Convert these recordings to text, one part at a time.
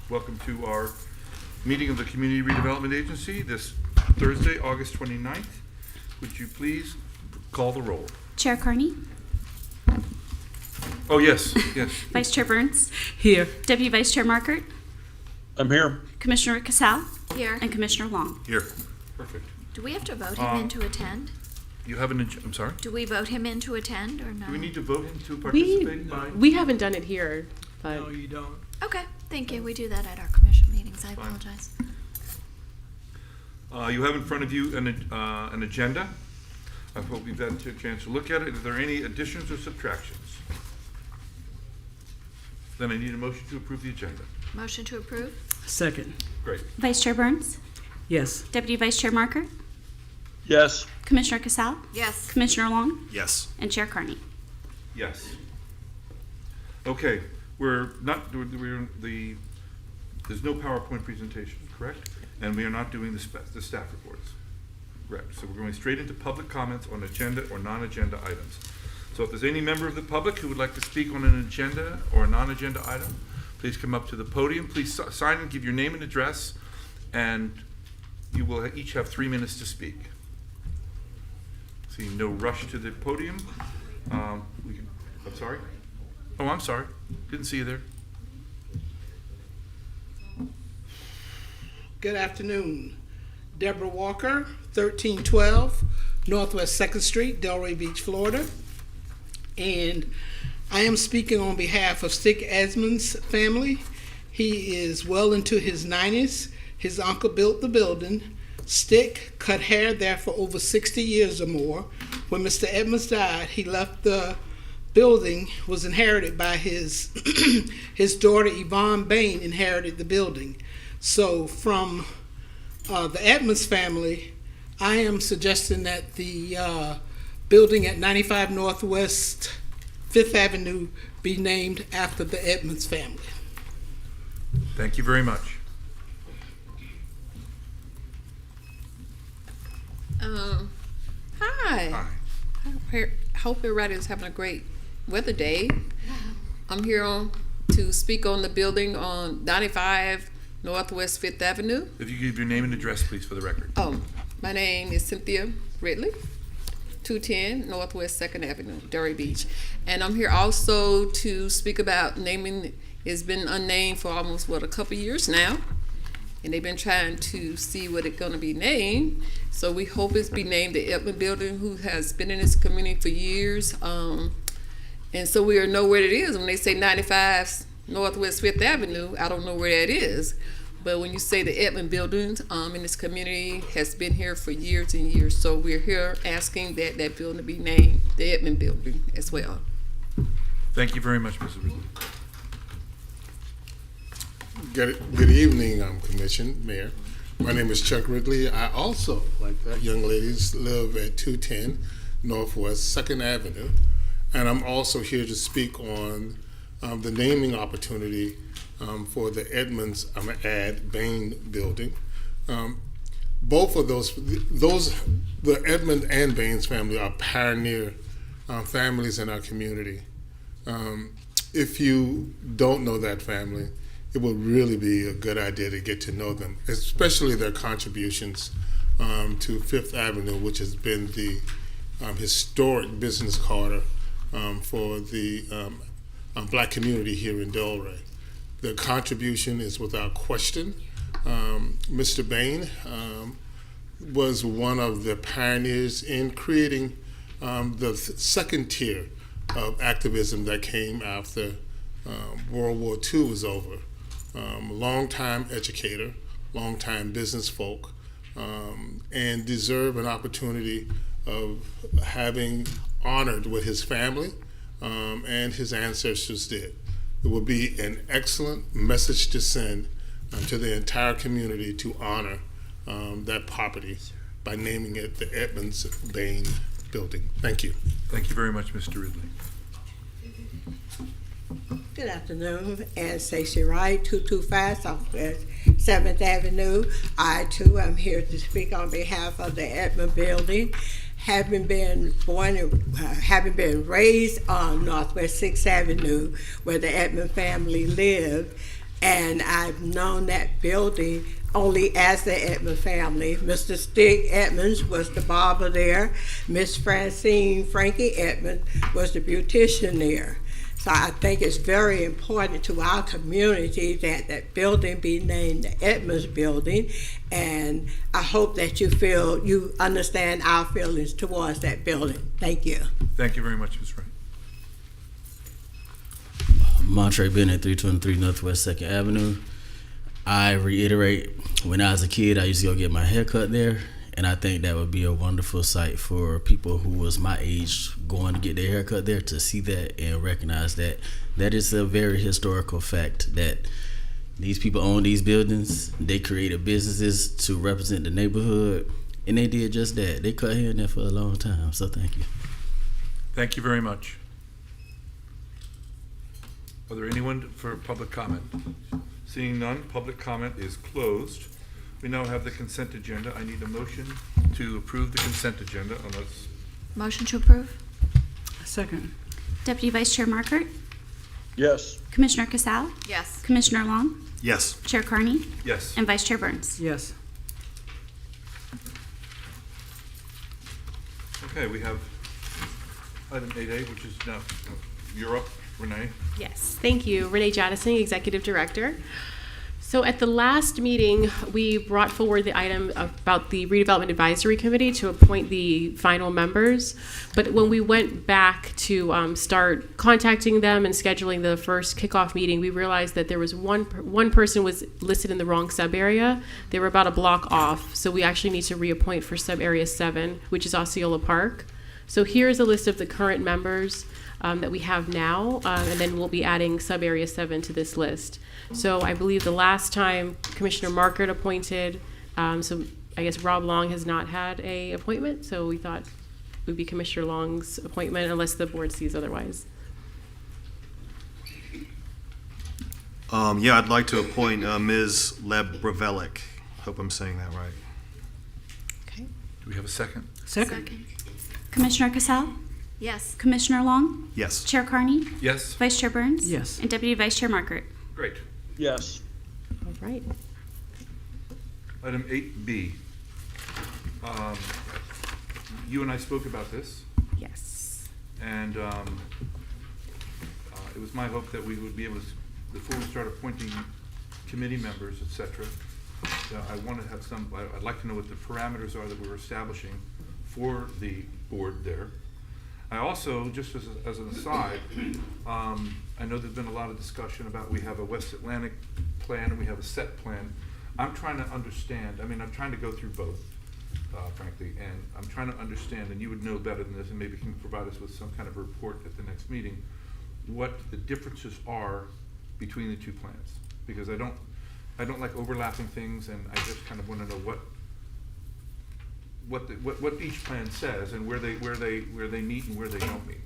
Welcome to our meeting of the Community Redevelopment Agency this Thursday, August 29th. Would you please call the roll? Chair Carney? Oh, yes. Vice Chair Burns? Here. Deputy Vice Chair Markert? I'm here. Commissioner Casal? Here. And Commissioner Long? Here. Perfect. Do we have to vote him in to attend? You have I'm sorry? Do we vote him in to attend or no? Do we need to vote him to participate? We haven't done it here, but No, you don't. Okay, thank you. We do that at our commission meetings. I Fine. apologize. You have in front of you an agenda. I hope you've had a chance to look at it. Are there any additions or subtractions? Then I need a motion to approve the agenda. Motion to approve? second. Great. Vice Chair Burns? Yes. Deputy Vice Chair Markert? Yes. Commissioner Casal? Yes. Commissioner Long? Yes. And Chair Carney? Yes. Okay, there's no PowerPoint presentation, correct? And we are not doing the staff reports. Correct. So we're going straight into public comments on agenda or non-agenda items. So if there's any member of the public who would like to speak on an agenda or a non-agenda item, please come up to the podium. Please sign and give your name and address, and you will each have 3 minutes to speak. See, no rush to the podium. I'm sorry. Oh, I'm sorry. Didn't see you there. Good afternoon. Deborah Walker, 1312 Northwest 2nd Street, Delray Beach, Florida. And I am speaking on behalf of Stick Edmonds' family. He is well into his 90s. His uncle built the building. Stick cut hair there for over 60 years or more. When Mr. Edmonds died, he left the building, was inherited by his his daughter Yvonne Bain inherited the building. So from the Edmonds family, I am suggesting that the building at 95 Northwest 5th Avenue be named after the Edmonds family. Thank you very much. Hi. Hi. I hope everybody is having a great weather day. I'm here to speak on the building on 95 Northwest 5th Avenue. If you give your name and address, please, for the record. My name is Cynthia Ridley, 210 Northwest 2nd Avenue, Delray Beach. And I'm here also to speak about naming. It's been unnamed for almost, a couple years now. And they've been trying to see what it's going to be named. So we hope it's be named the Edmond Building, who has been in this community for years. And so we know where it is. When they say 95 Northwest 5th Avenue, I don't know where that is. But when you say the Edmond Building in this community has been here for years and years. So we're here asking that that building be named the Edmond Building as well. Thank you very much, Mrs. Ridley. Good evening, Commission, Mayor. My name is Chuck Ridley. I also, like that young ladies, live at 210 Northwest 2nd Avenue. And I'm also here to speak on the naming opportunity for the Edmonds Bain Building. Both of the Edmond and Baines family are pioneer families in our community. If you don't know that family, it would really be a good idea to get to know them, especially their contributions to 5th Avenue, which has been the historic business corridor for the Black community here in Delray. Their contribution is without question. Mr. Bain was one of the pioneers in creating the second tier of activism that came after World War II was over. Long-time educator, long-time business folk, and deserve an opportunity of having honored what his family and his ancestors did. It would be an excellent message to send to the entire community to honor that property by naming it the Edmonds Bain Building. Thank you. Thank you very much, Mr. Ridley. Good afternoon, and Stacey Wright, 225 Southwest 7th Avenue. I too am here to speak on behalf of the Edmond Building. Having been raised on Northwest 6th Avenue, where the Edmond family lived, and I've known that building only as the Edmonds family. Mr. Stig Edmonds was the barber there. Miss Francine Frankie Edmonds was the beautician there. So I think it's very important to our community that that building be named the Edmonds Building, and I hope that you understand our feelings towards that building. Thank you. Thank you very much, Ms. Wright. Montre Bennett, 323 Northwest 2nd Avenue. I reiterate, when I was a kid, I used to go get my hair cut there, and I think that would be a wonderful sight for people who was my age going to get their hair cut there to see that and recognize that that is a very historical fact that these people own these buildings. They created businesses to represent the neighborhood, and they did just that. They cut hair in there for a long time, so thank you. Thank you very much. Are there anyone for public comment? Seeing none, public comment is closed. We now have the consent agenda. I need a motion to approve the consent agenda unless, Motion to approve? Second. Deputy Vice Chair Markert, Yes. Commissioner Casal, Yes. Commissioner Long, Yes. Chair Carney, yes. and Vice Chair Burns. Yes. Okay, we have item 8A, which is now, you're up, Renee. Yes, thank you. Renee Jadison, Executive Director. So at the last meeting, we brought forward the item about the Redevelopment Advisory Committee to appoint the final members. But when we went back to start contacting them and scheduling the first kickoff meeting, we realized that there was one person was listed in the wrong sub area. They were about a block off. So we actually need to reappoint for sub area 7, which is Osceola Park. So here's a list of the current members that we have now, and then we'll be adding sub area 7 to this list. So I believe the last time Commissioner Markert appointed, so I guess Rob Long has not had a appointment, so we thought it would be Commissioner Long's appointment unless the board sees otherwise. Yeah, I'd like to appoint Ms. Lebrevelik. Hope I'm saying that right. Okay. Do we have a second? Second. Commissioner Casal, Yes. Commissioner Long, Yes. Chair Carney, Yes? Vice Chair Burns, Yes. and Deputy Vice Chair Markert. Great. Yes. All right. Item 8B. You and I spoke about this, Yes. and it was my hope that we would be able to, before we start appointing committee members, et cetera, I want to have I'd like to know what the parameters are that we're establishing for the board there. I also, just as an aside, I know there's been a lot of discussion about we have a West Atlantic plan and we have a set plan. I'm trying to understand, I'm trying to go through both, frankly, and I'm trying to understand, and you would know better than this, and maybe can provide us with some kind of report at the next meeting, what the differences are between the two plans. Because I don't like overlapping things, and I just kind of want to know what each plan says and where they meet and where they don't meet.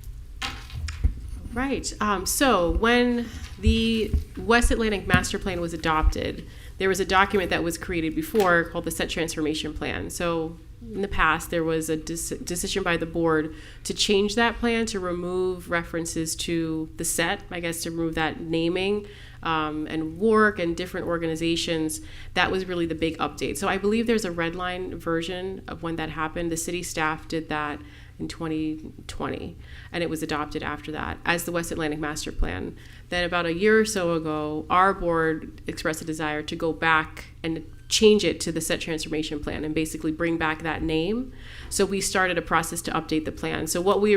Right. So when the West Atlantic Master Plan was adopted, there was a document that was created before called the Set Transformation Plan. So in the past, there was a decision by the board to change that plan to remove references to the set, I guess to remove that naming, and WARC and different organizations. That was really the big update. So I believe there's a red line version of when that happened. The city staff did that in 2020, and it was adopted after that as the West Atlantic Master Plan. Then about a year or so ago, our board expressed a desire to go back and change it to the Set Transformation Plan and basically bring back that name. So we started a process to update the plan. So what we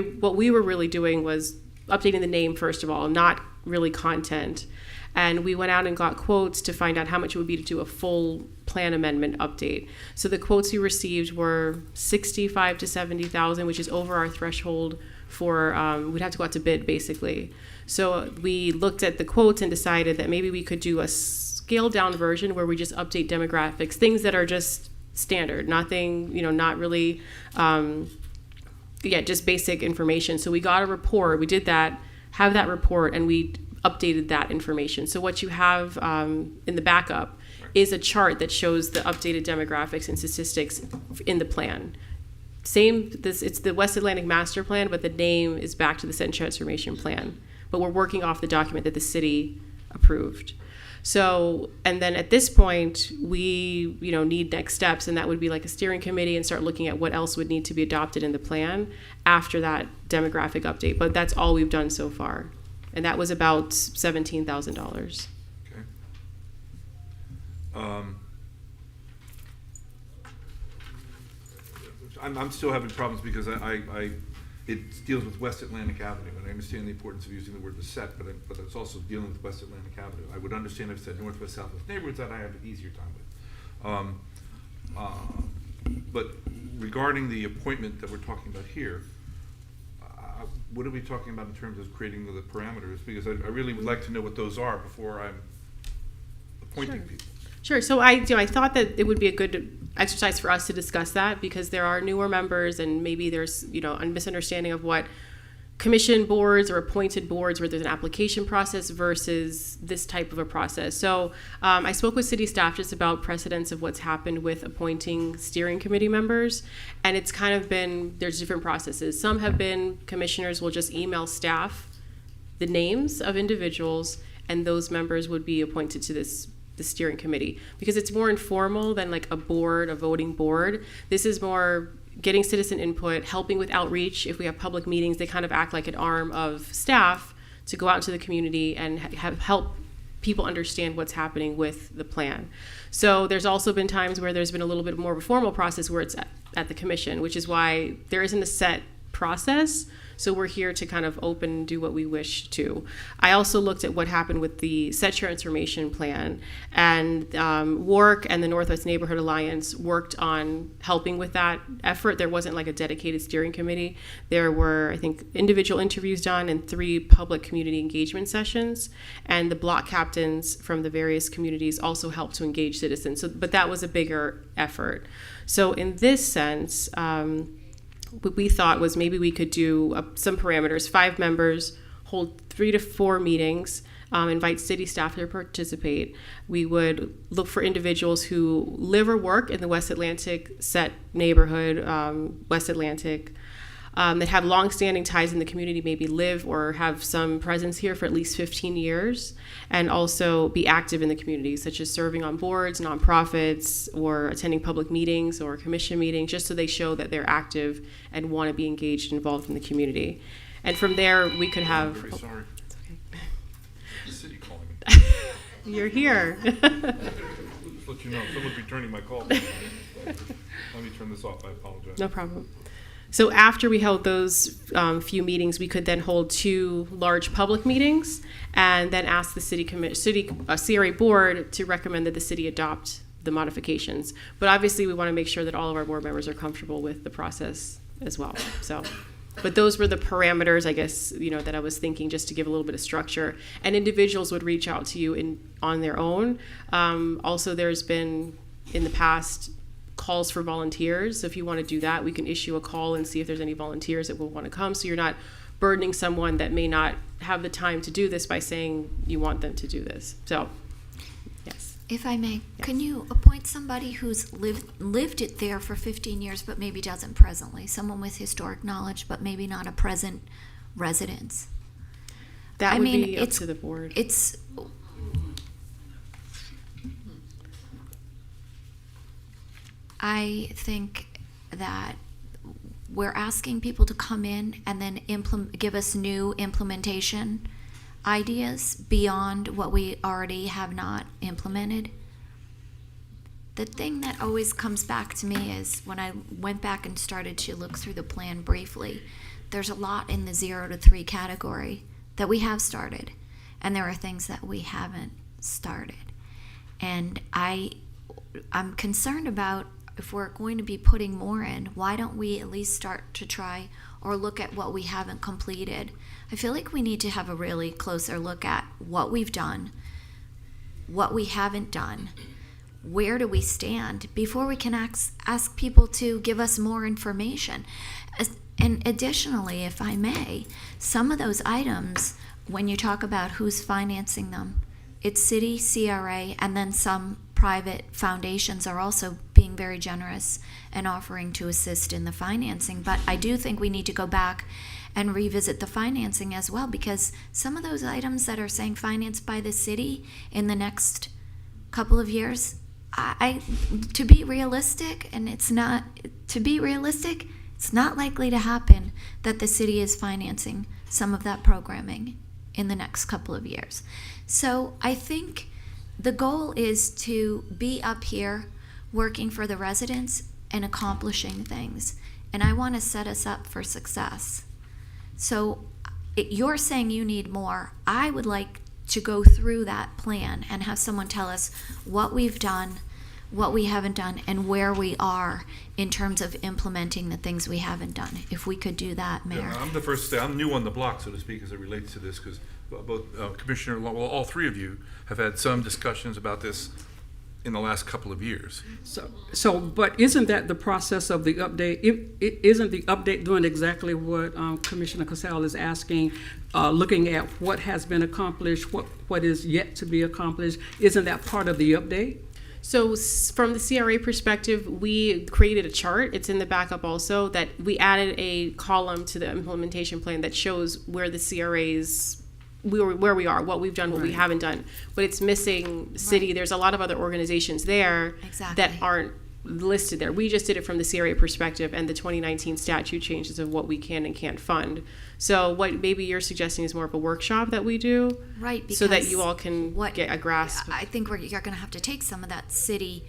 were really doing was updating the name, first of all, not really content. And we went out and got quotes to find out how much it would be to do a full plan amendment update. So the quotes we received were $65,000 to $70,000, which is over our threshold for, we'd have to go out to bid basically. So we looked at the quotes and decided that maybe we could do a scaled down version where we just update demographics, things that are just standard, nothing, not really, just basic information. So we got a report, we did that, have that report, and we updated that information. So what you have in the backup is a chart that shows the updated demographics and statistics in the plan. It's the West Atlantic Master Plan, but the name is back to the Set Transformation Plan. But we're working off the document that the city approved. So, and then at this point, we, need next steps, and that would be like a steering committee and start looking at what else would need to be adopted in the plan after that demographic update. But that's all we've done so far. And that was about $17,000. Okay. I'm still having problems because it deals with West Atlantic Avenue, and I understand the importance of using the word "set," but it's also dealing with West Atlantic Avenue. I would understand if it said Northwest Southwest neighborhoods, that I have an easier time with. But regarding the appointment that we're talking about here, what are we talking about in terms of creating the parameters? Because I really would like to know what those are before I'm appointing people. Sure. So I thought that it would be a good exercise for us to discuss that, because there are newer members and maybe there's, a misunderstanding of what commission boards or appointed boards where there's an application process versus this type of a process. So I spoke with city staff just about precedents of what's happened with appointing steering committee members. And it's kind of been, there's different processes. Some have been commissioners will just email staff the names of individuals, and those members would be appointed to the steering committee, because it's more informal than like a board, a voting board. This is more getting citizen input, helping with outreach. If we have public meetings, they kind of act like an arm of staff to go out into the community and help people understand what's happening with the plan. So there's also been times where there's been a little bit more of a formal process where it's at the commission, which is why there isn't a set process. So we're here to kind of open and do what we wish to. I also looked at what happened with the Set Transformation Plan, and WARC and the Northwest Neighborhood Alliance worked on helping with that effort. There wasn't like a dedicated steering committee. There were, I think, individual interviews done and 3 public community engagement sessions. And the block captains from the various communities also helped to engage citizens. So, but that was a bigger effort. So in this sense, what we thought was maybe we could do some parameters, 5 members, hold 3 to 4 meetings, invite city staff to participate. We would look for individuals who live or work in the West Atlantic set neighborhood, West Atlantic, that have longstanding ties in the community, maybe live or have some presence here for at least 15 years, and also be active in the community, such as serving on boards, nonprofits, or attending public meetings or commission meetings, just so they show that they're active and want to be engaged and involved in the community. And from there, we could have... I'm very sorry. It's okay. The city calling me. You're here. Just let you know, someone's returning my call. Let me turn this off, I apologize. No problem. So after we held those few meetings, we could then hold 2 large public meetings and then ask the CRA board to recommend that the city adopt the modifications. But obviously, we want to make sure that all of our board members are comfortable with the process as well. So, but those were the parameters, I guess, that I was thinking, just to give a little bit of structure. And individuals would reach out to you on their own. Also, there's been in the past calls for volunteers. So if you want to do that, we can issue a call and see if there's any volunteers that will want to come. So you're not burdening someone that may not have the time to do this by saying you want them to do this. So, yes. If I may, Yes. can you appoint somebody who's lived it there for 15 years but maybe doesn't presently? Someone with historic knowledge but maybe not a present residence? That I would mean, be up it's- to the board. I think that we're asking people to come in and then give us new implementation ideas beyond what we already have not implemented. The thing that always comes back to me is when I went back and started to look through the plan briefly, there's a lot in the 0 to 3 category that we have started, and there are things that we haven't started. And I'm concerned about, if we're going to be putting more in, why don't we at least start to try or look at what we haven't completed? I feel like we need to have a really closer look at what we've done, what we haven't done, where do we stand before we can ask people to give us more information. And additionally, if I may, some of those items, when you talk about who's financing them, it's city, CRA, and then some private foundations are also being very generous and offering to assist in the financing. But I do think we need to go back and revisit the financing as well, because some of those items that are saying financed by the city in the next couple of years, to be realistic, it's not likely to happen that the city is financing some of that programming in the next couple of years. So I think the goal is to be up here working for the residents and accomplishing things. And I want to set us up for success. So you're saying you need more. I would like to go through that plan and have someone tell us what we've done, what we haven't done, and where we are in terms of implementing the things we haven't done. If we could do that, Mayor. Yeah, I'm the first to say, I'm new on the block, so to speak, as it relates to this, because both Commissioner, well, all three of you have had some discussions about this in the last couple of years. But isn't that the process of the update? Isn't the update doing exactly what Commissioner Casal is asking, looking at what has been accomplished, what is yet to be accomplished? Isn't that part of the update? So from the CRA perspective, we created a chart. It's in the backup also, that we added a column to the implementation plan that shows where the CRAs, where we are, what we've done, what we haven't done. But it's missing city. Right. There's a lot of other organizations there Exactly. that aren't listed there. We just did it from the CRA perspective and the 2019 statute changes of what we can and can't fund. So what maybe you're suggesting is more of a workshop that we do, Right, because so that you all can get a grasp. I think you're going to have to take some of that city,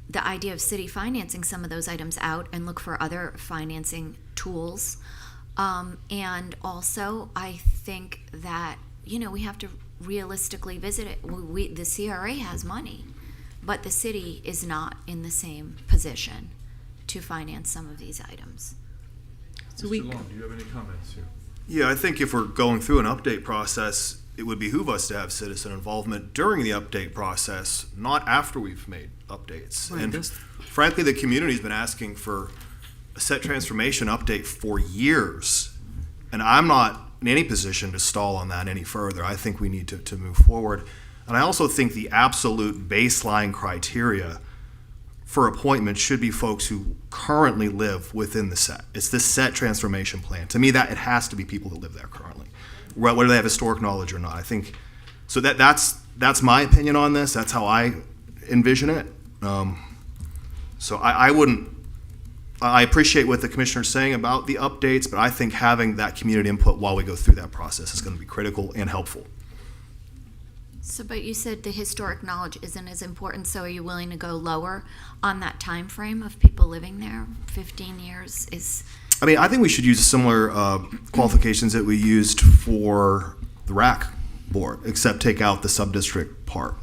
the idea of city financing some of those items out and look for other financing tools. And also, I think that, we have to realistically visit it. The CRA has money, but the city is not in the same position to finance some of these items. So Mr. Long, do you have any comments here? Yeah, I think if we're going through an update process, it would behoove us to have citizen involvement during the update process, not after we've made updates. Right, And that's- frankly, the community's been asking for a set transformation update for years. And I'm not in any position to stall on that any further. I think we need to move forward. And I also think the absolute baseline criteria for appointment should be folks who currently live within the set. It's this set transformation plan. To me, that it has to be people that live there currently, whether they have historic knowledge or not. I think so. That's my opinion on this. That's how I envision it. So I wouldn't. I appreciate what the commissioner's saying about the updates, but I think having that community input while we go through that process is going to be critical and helpful. So, but you said the historic knowledge isn't as important, so are you willing to go lower on that time frame of people living there? 15 years is... I mean, I think we should use similar qualifications that we used for the RAC board, except take out the sub-district part.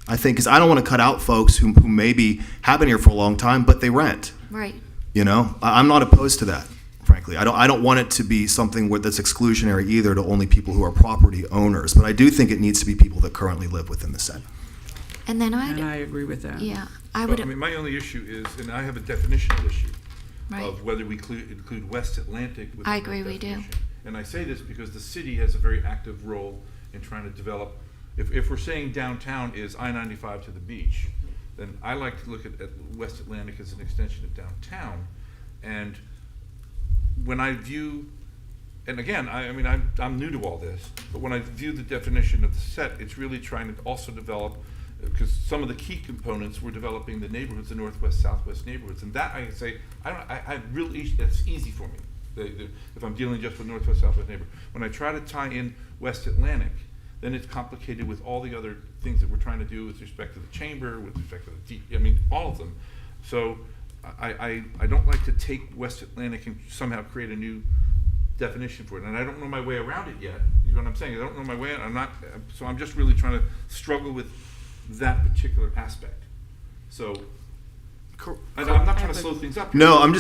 I think, because I don't want to cut out folks who maybe have been here for a long time, but they rent. Right. I'm not opposed to that, frankly. I don't want it to be something that's exclusionary either to only people who are property owners. But I do think it needs to be people that currently live within the set. And then And I agree with that. Yeah, I would... My only issue is, and I have a definitional issue, Right. of whether we include West Atlantic within I agree that we do. definition. And I say this because the city has a very active role in trying to develop. If we're saying downtown is I-95 to the beach, then I like to look at West Atlantic as an extension of downtown. And when I view, and again, I'm new to all this, but when I view the definition of the set, it's really trying to also develop, because some of the key components were developing the neighborhoods, the northwest, southwest neighborhoods, and that I say, I really, that's easy for me. If I'm dealing just with northwest, southwest neighborhood. When I try to tie in West Atlantic, then it's complicated with all the other things that we're trying to do with respect to the chamber, with respect to the all of them. So I don't like to take West Atlantic and somehow create a new definition for it, and I don't know my way around it yet. You know what I'm saying? I don't know my way. I'm just really trying to struggle with that particular aspect. So I'm not trying to slow things up. No, I'm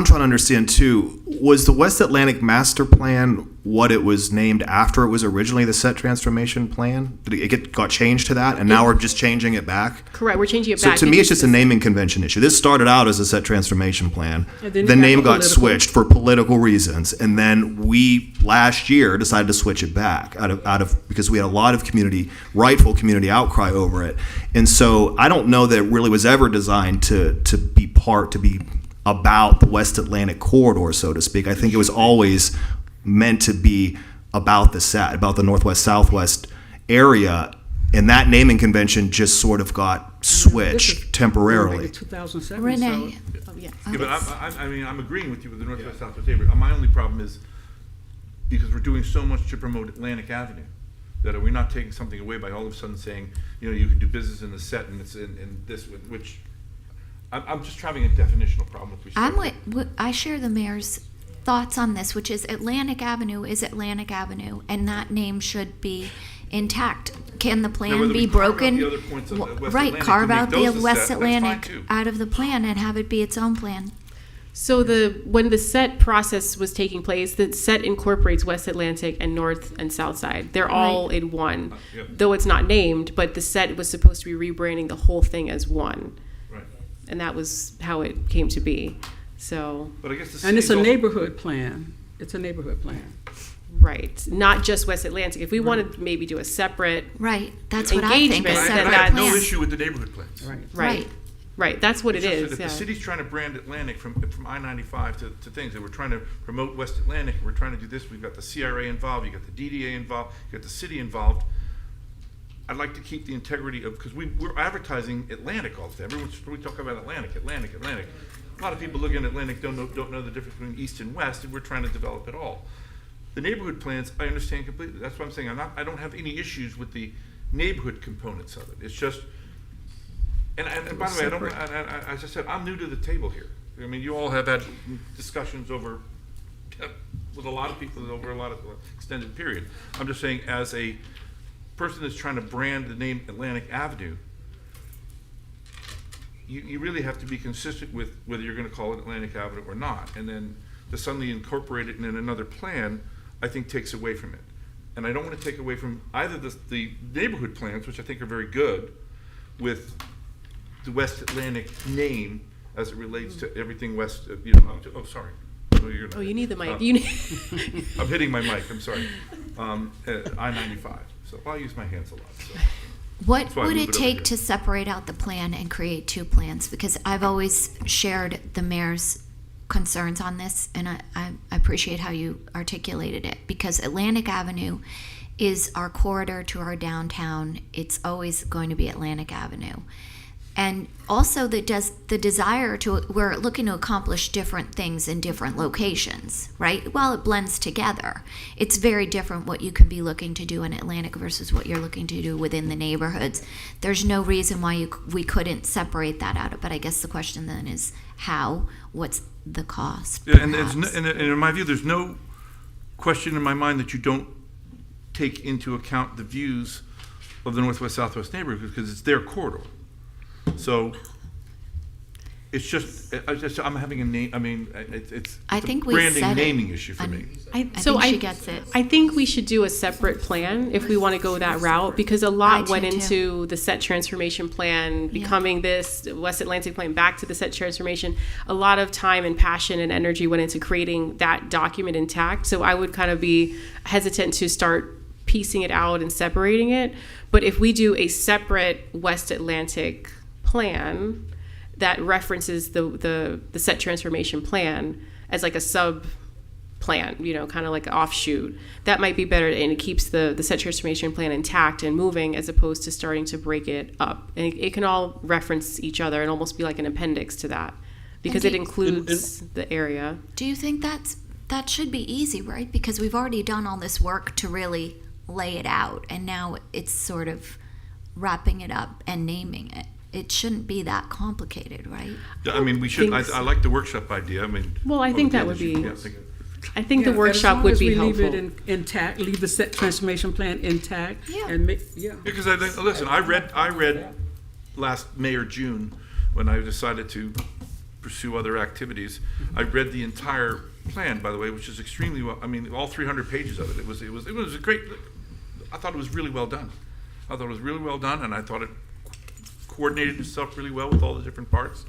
trying to understand too. Was the West Atlantic master plan what it was named after it was originally the set transformation plan? Did it got changed to that, and now we're just changing it back? Correct, we're changing it So back. to me, it's because just a naming convention issue. This started out as a set transformation plan. And then The it got name got political. switched for political reasons, and then we last year decided to switch it back out of because we had a lot of rightful community outcry over it. And so I don't know that it really was ever designed to be about the West Atlantic corridor, so to speak. I think it was always meant to be about the Northwest Southwest area, and that naming convention just sort of got switched temporarily. 2007. Renee, Oh, yeah. Yeah, but I'm agreeing with you with the Northwest Southwest neighborhood. My only problem is because we're doing so much to promote Atlantic Avenue, that are we not taking something away by all of a sudden saying, you can do business in the set and it's in this, which I'm just having a definitional problem with respect. I share the mayor's thoughts on this, which is Atlantic Avenue is Atlantic Avenue, and that name should be intact. Can the Now, plan whether be we carve out broken? the other points of the West Right, Atlantic carve to make out those the a West set, that's fine Atlantic too. out of the plan and have it be its own plan. So when the set process was taking place, the set incorporates West Atlantic and North and South Side. They're all in one, Yep. though it's not named. But the set was supposed to be rebranding the whole thing as one, Right. and that was how it came to be. So But I guess the And it's city's a also- neighborhood plan. It's a neighborhood plan. right, not just West Atlantic. If we wanted to maybe do a separate, Right, that's what I think, a Engagement, And separate I have no plan. issue with the neighborhood plans. Right. right, that's what it It's just is. that if Yeah. the city's trying to brand Atlantic from I-95 to things, and we're trying to promote West Atlantic, and we're trying to do this, we've got the CRA involved, you got the DDA involved, you got the city involved. I'd like to keep the integrity of, because we're advertising Atlantic all the time. We talk about Atlantic. A lot of people looking at Atlantic don't know the difference between East and West, and we're trying to develop it all. The neighborhood plans, I understand completely. That's what I'm saying. I don't have any issues with the neighborhood components of it. It's just, and by the way, as I said, I'm new to the table here. I mean, you all have had discussions with a lot of people over a lot of extended period. I'm just saying, as a person that's trying to brand the name Atlantic Avenue, you really have to be consistent with whether you're going to call it Atlantic Avenue or not. And then to suddenly incorporate it in another plan, I think takes away from it. And I don't want to take away from either the neighborhood plans, which I think are very good, with the West Atlantic name as it relates to everything west, oh, sorry. No, you're not. Oh, you need the mic. You need I'm hitting my mic, I'm sorry. I-95, so I'll use my hands a lot, so. What That's why I would move it it over take here. to separate out the plan and create two plans? Because I've always shared the mayor's concerns on this, and I appreciate how you articulated it. Because Atlantic Avenue is our corridor to our downtown. It's always going to be Atlantic Avenue. And also the desire to, we're looking to accomplish different things in different locations, right? While it blends together, it's very different what you could be looking to do in Atlantic versus what you're looking to do within the neighborhoods. There's no reason why we couldn't separate that out. But I guess the question then is how? What's the cost? Yeah, and perhaps? and in my view, there's no question in my mind that you don't take into account the views of the Northwest Southwest neighborhood because it's their corridor. So it's just I'm having a name. I mean, it's I a think we branding said it. naming issue for me. I think she gets it. I think we should do a separate plan if we want to go that route, because a I lot do went too. into the set transformation plan, becoming this West Atlantic plan back to the set transformation. A lot of time and passion and energy went into creating that document intact. So I would kind of be hesitant to start piecing it out and separating it. But if we do a separate West Atlantic plan that references the set transformation plan as like a sub plan, kind of like an offshoot, that might be better, and it keeps the set transformation plan intact and moving as opposed to starting to break it up. And it can all reference each other and almost be like an appendix to that, because it includes the area. Do you think that should be easy, right? Because we've already done all this work to really lay it out, and now it's sort of wrapping it up and naming it. It shouldn't be that complicated, right? I mean, we should. I like the workshop idea. I mean, Well, I think that would be. Yeah, I think the Yeah, workshop would be as long as helpful. we leave it intact, leave the set transformation plan intact. Yeah. And because I think, listen, I read last May or June when I decided to pursue other activities. I read the entire plan, by the way, which is extremely well, I mean, all 300 pages of it. It was a great, I thought it was really well done. I thought it was really well done, and I thought it coordinated itself really well with all the different parts.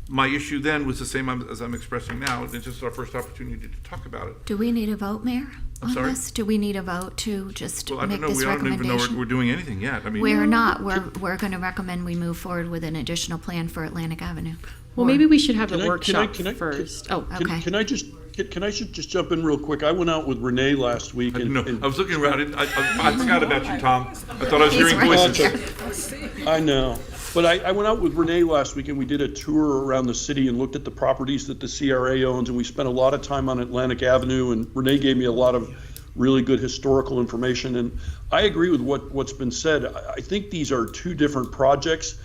My issue then was the same as I'm expressing now. It's just our first opportunity to talk about it. Do we need a vote, Mayor, I'm on sorry? this? Do we need a vote to just Well, I make don't know. this We don't even know recommendation? we're doing anything yet. I mean, We're not. We're going to recommend we move forward with an additional plan for Atlantic Avenue. Well, maybe we should have Can a I- workshop can I- first. Oh, Okay. Can I just jump in real quick? I went out with Renee last week I didn't know. and I was looking around. I forgot about you, Tom. I thought I was He's hearing right voices. here. I know. But I went out with Renee last week and we did a tour around the city and looked at the properties that the CRA owns, and we spent a lot of time on Atlantic Avenue, and Renee gave me a lot of really good historical information. And I agree with what's been said. I think these are two different projects,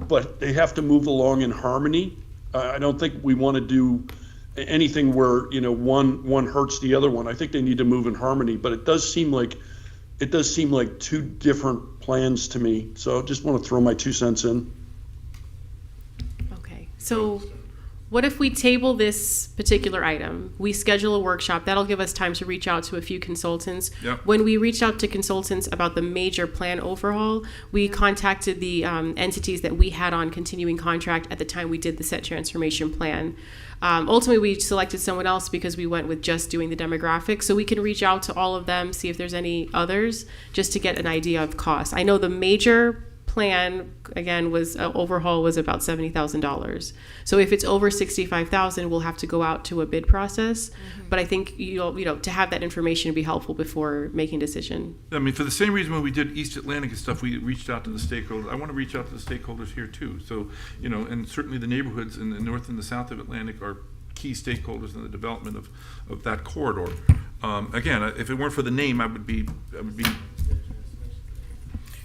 but they have to move along in harmony. I don't think we want to do anything where, one hurts the other one. I think they need to move in harmony, but it does seem like two different plans to me. So just want to throw my 2 cents in. okay. So what if we table this particular item? We schedule a workshop. That'll give us time to reach out to a few consultants. Yep. When we reached out to consultants about the major plan overhaul, we contacted the entities that we had on continuing contract at the time we did the set transformation plan. Ultimately, we selected someone else because we went with just doing the demographics. So we can reach out to all of them, see if there's any others, just to get an idea of cost. I know the major plan, again, was overhaul was about $70,000. So if it's over $65,000, we'll have to go out to a bid process. But I think to have that information would be helpful before making a decision. I mean, for the same reason when we did East Atlantic and stuff, we reached out to the stakeholders. I want to reach out to the stakeholders here too. So, and certainly the neighborhoods in the north and the south of Atlantic are key stakeholders in the development of that corridor. Again, if it weren't for the name, I would be.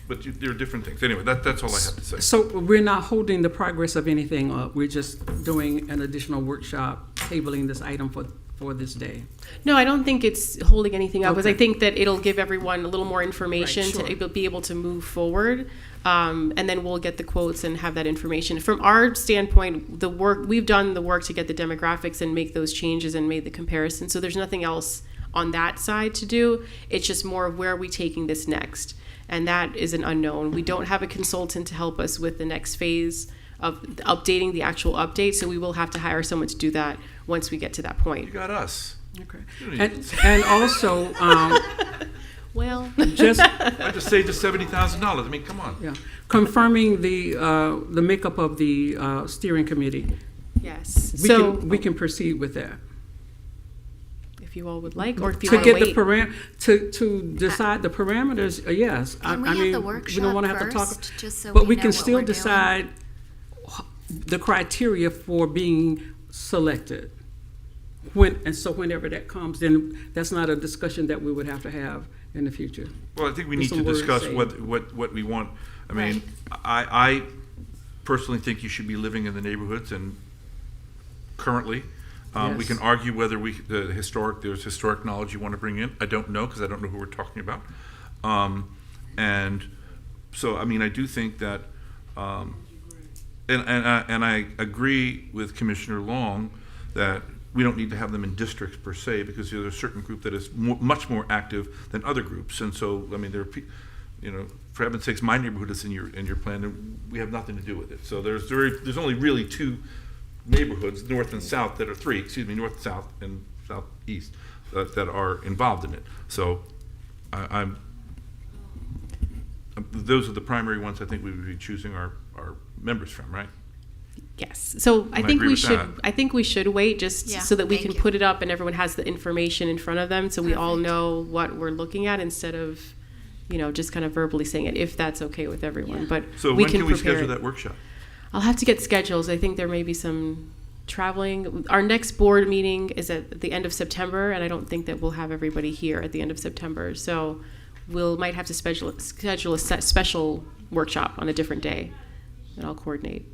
But there are different things. Anyway, that's all I have to say. So we're not holding the progress of anything up. We're just doing an additional workshop, tabling this item for this day. No, I don't think it's holding anything up, because I Okay. think that it'll give everyone a little more information Right, to be able to move forward. And then we'll get the quotes and have that information. From our standpoint, we've done the work to get the demographics and make those changes and made the comparison. So there's nothing else on that side to do. It's just more of where are we taking this next? And that is an unknown. We don't have a consultant to help us with the next phase of updating the actual update, so we will have to hire someone to do that once we get to that You point. got us. Okay. You don't need And also, Well, just I just saved us $70,000. I mean, come on. yeah, confirming the makeup of the steering committee. yes. We So can proceed with that. if you all would like, or if you To want to get the wait. to decide the parameters, yes. Can we I have mean, the we don't workshop want to have to talk. first, just so But we we know can what still we're doing? decide the criteria for being selected. So whenever that comes, then that's not a discussion that we would have to have in the future. Well, I think we With need to some words discuss saved. what we want. I mean, I personally think you should be living in the neighborhoods, and currently, we Yes. can argue whether there's historic knowledge you want to bring in. I don't know, because I don't know who we're talking about. And so, I mean, I do think that, and I agree with Commissioner Long that we don't need to have them in districts per se, because there's a certain group that is much more active than other groups. And so, I mean, there are for heaven's sakes, my neighborhood is in your plan, and we have nothing to do with it. So there's only really two neighborhoods, north and south, north, south, and southeast, that are involved in it. So those are the primary ones I think we would be choosing our members from, right? Yes. So I I think agree we with should. that. I think we should wait just Yeah, so that we thank can you. put it up and everyone has the information in front of them, so we all Perfect. know what we're looking at instead of, just kind of verbally saying it, if that's okay with everyone. Yeah. But So we when can can we prepare schedule it. that workshop? I'll have to get schedules. I think there may be some traveling. Our next board meeting is at the end of September, and I don't think that we'll have everybody here at the end of September. So might have to schedule a special workshop on a different day, and I'll coordinate.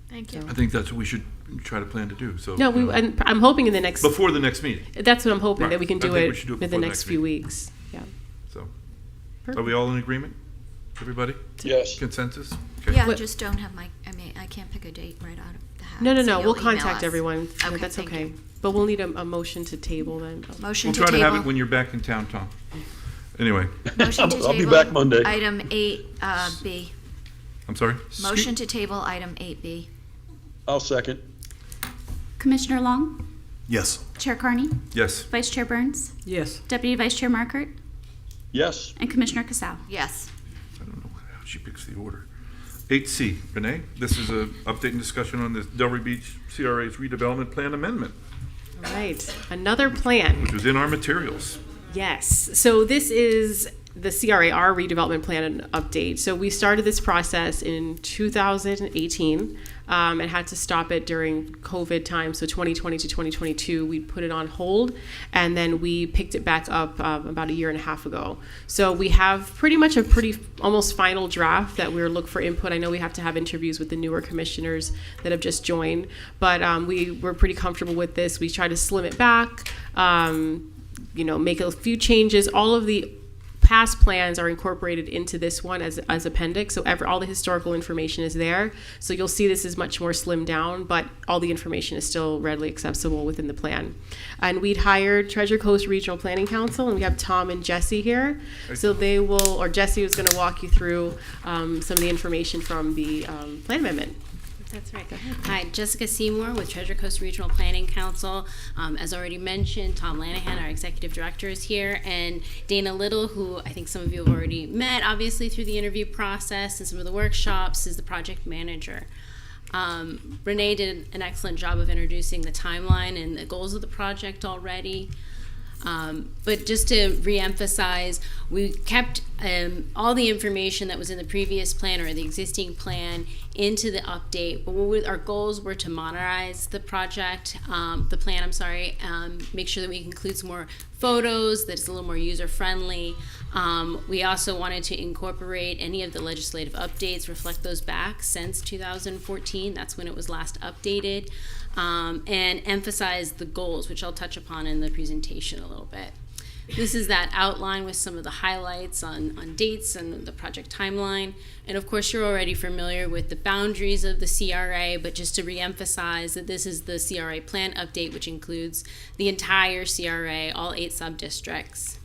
Thank you. I think that's what we should try to plan to do. So No, and I'm hoping in the next. before the next meeting. That's what I'm hoping, Right. that we can I do think it we should do it within the before the next next few meeting. weeks. Yeah. So, Perfect. are we all in agreement? Everybody? Yes. Consensus? Okay. Yeah, I What- just don't have I can't pick a date right out of the hat. No. so We'll you'll email contact us. everyone. Okay, That's thank okay. you. But we'll need a motion to table then. Motion We'll to try to have it table. when you're back in town, Tom. Anyway, Motion to I'll be table back Monday. Item 8B. I'm sorry? Motion to table item 8B. I'll second. Commissioner Long, Yes. Chair Carney, Yes. Vice Chair Burns, Yes. Deputy Vice Chair Markert, Yes. and Commissioner Casal. Yes. I don't know how she picks the order. 8C, Renee, this is a update and discussion on the Delray Beach CRA's redevelopment plan amendment, All right, another plan. which was in our materials. Yes. So this is the CRA, our redevelopment plan and update. So we started this process in 2018 and had to stop it during COVID time. So 2020 to 2022, we put it on hold, and then we picked it back up about a year and a half ago. So we have pretty much a almost final draft that we're looking for input. I know we have to have interviews with the newer commissioners that have just joined, but we were pretty comfortable with this. We tried to slim it back, make a few changes. All of the past plans are incorporated into this one as appendix, so all the historical information is there. So you'll see this is much more slimmed down, but all the information is still readily accessible within the plan. And we'd hired Treasure Coast Regional Planning Council, and we have Tom and Jesse here. So Jesse was going to walk you through some of the information from the plan amendment. That's right. Hi, Jessica Seymour with Treasure Coast Regional Planning Council. As already mentioned, Tom Lanahan, our executive director, is here, and Dana Little, who I think some of you have already met, obviously through the interview process and some of the workshops, is the project manager. Renee did an excellent job of introducing the timeline and the goals of the project already. But just to reemphasize, we kept all the information that was in the previous plan or the existing plan into the update. But our goals were to modernize the project, the plan, make sure that we include some more photos, that it's a little more user-friendly. We also wanted to incorporate any of the legislative updates, reflect those back since 2014. That's when it was last updated. And emphasize the goals, which I'll touch upon in the presentation a little bit. This is that outline with some of the highlights on dates and the project timeline. And of course, you're already familiar with the boundaries of the CRA, but just to reemphasize that this is the CRA plan update, which includes the entire CRA, all 8 sub-districts.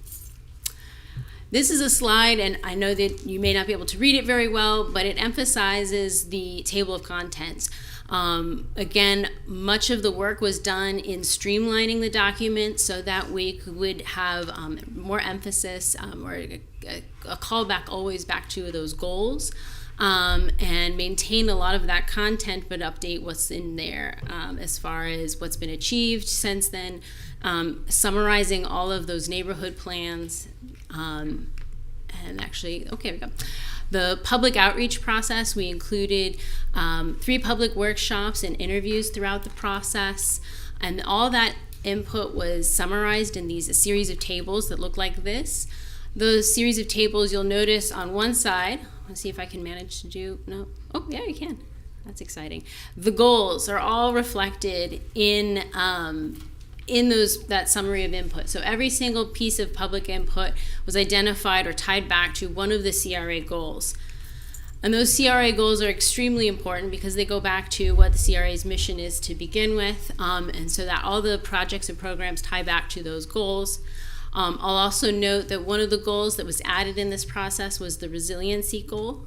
This is a slide, and I know that you may not be able to read it very well, but it emphasizes the table of contents. Again, much of the work was done in streamlining the document so that we would have more emphasis or a callback always back to those goals, and maintain a lot of that content, but update what's in there as far as what's been achieved since then, summarizing all of those neighborhood plans. And actually, okay, we go. The public outreach process, we included 3 public workshops and interviews throughout the process, and all that input was summarized in a series of tables that look like this. Those series of tables, you'll notice on one side, let's see if I can manage to do, no, oh yeah, you can. That's exciting. The goals are all reflected in that summary of input. So every single piece of public input was identified or tied back to one of the CRA goals. And those CRA goals are extremely important because they go back to what the CRA's mission is to begin with, and so that all the projects and programs tie back to those goals. I'll also note that one of the goals that was added in this process was the resiliency goal.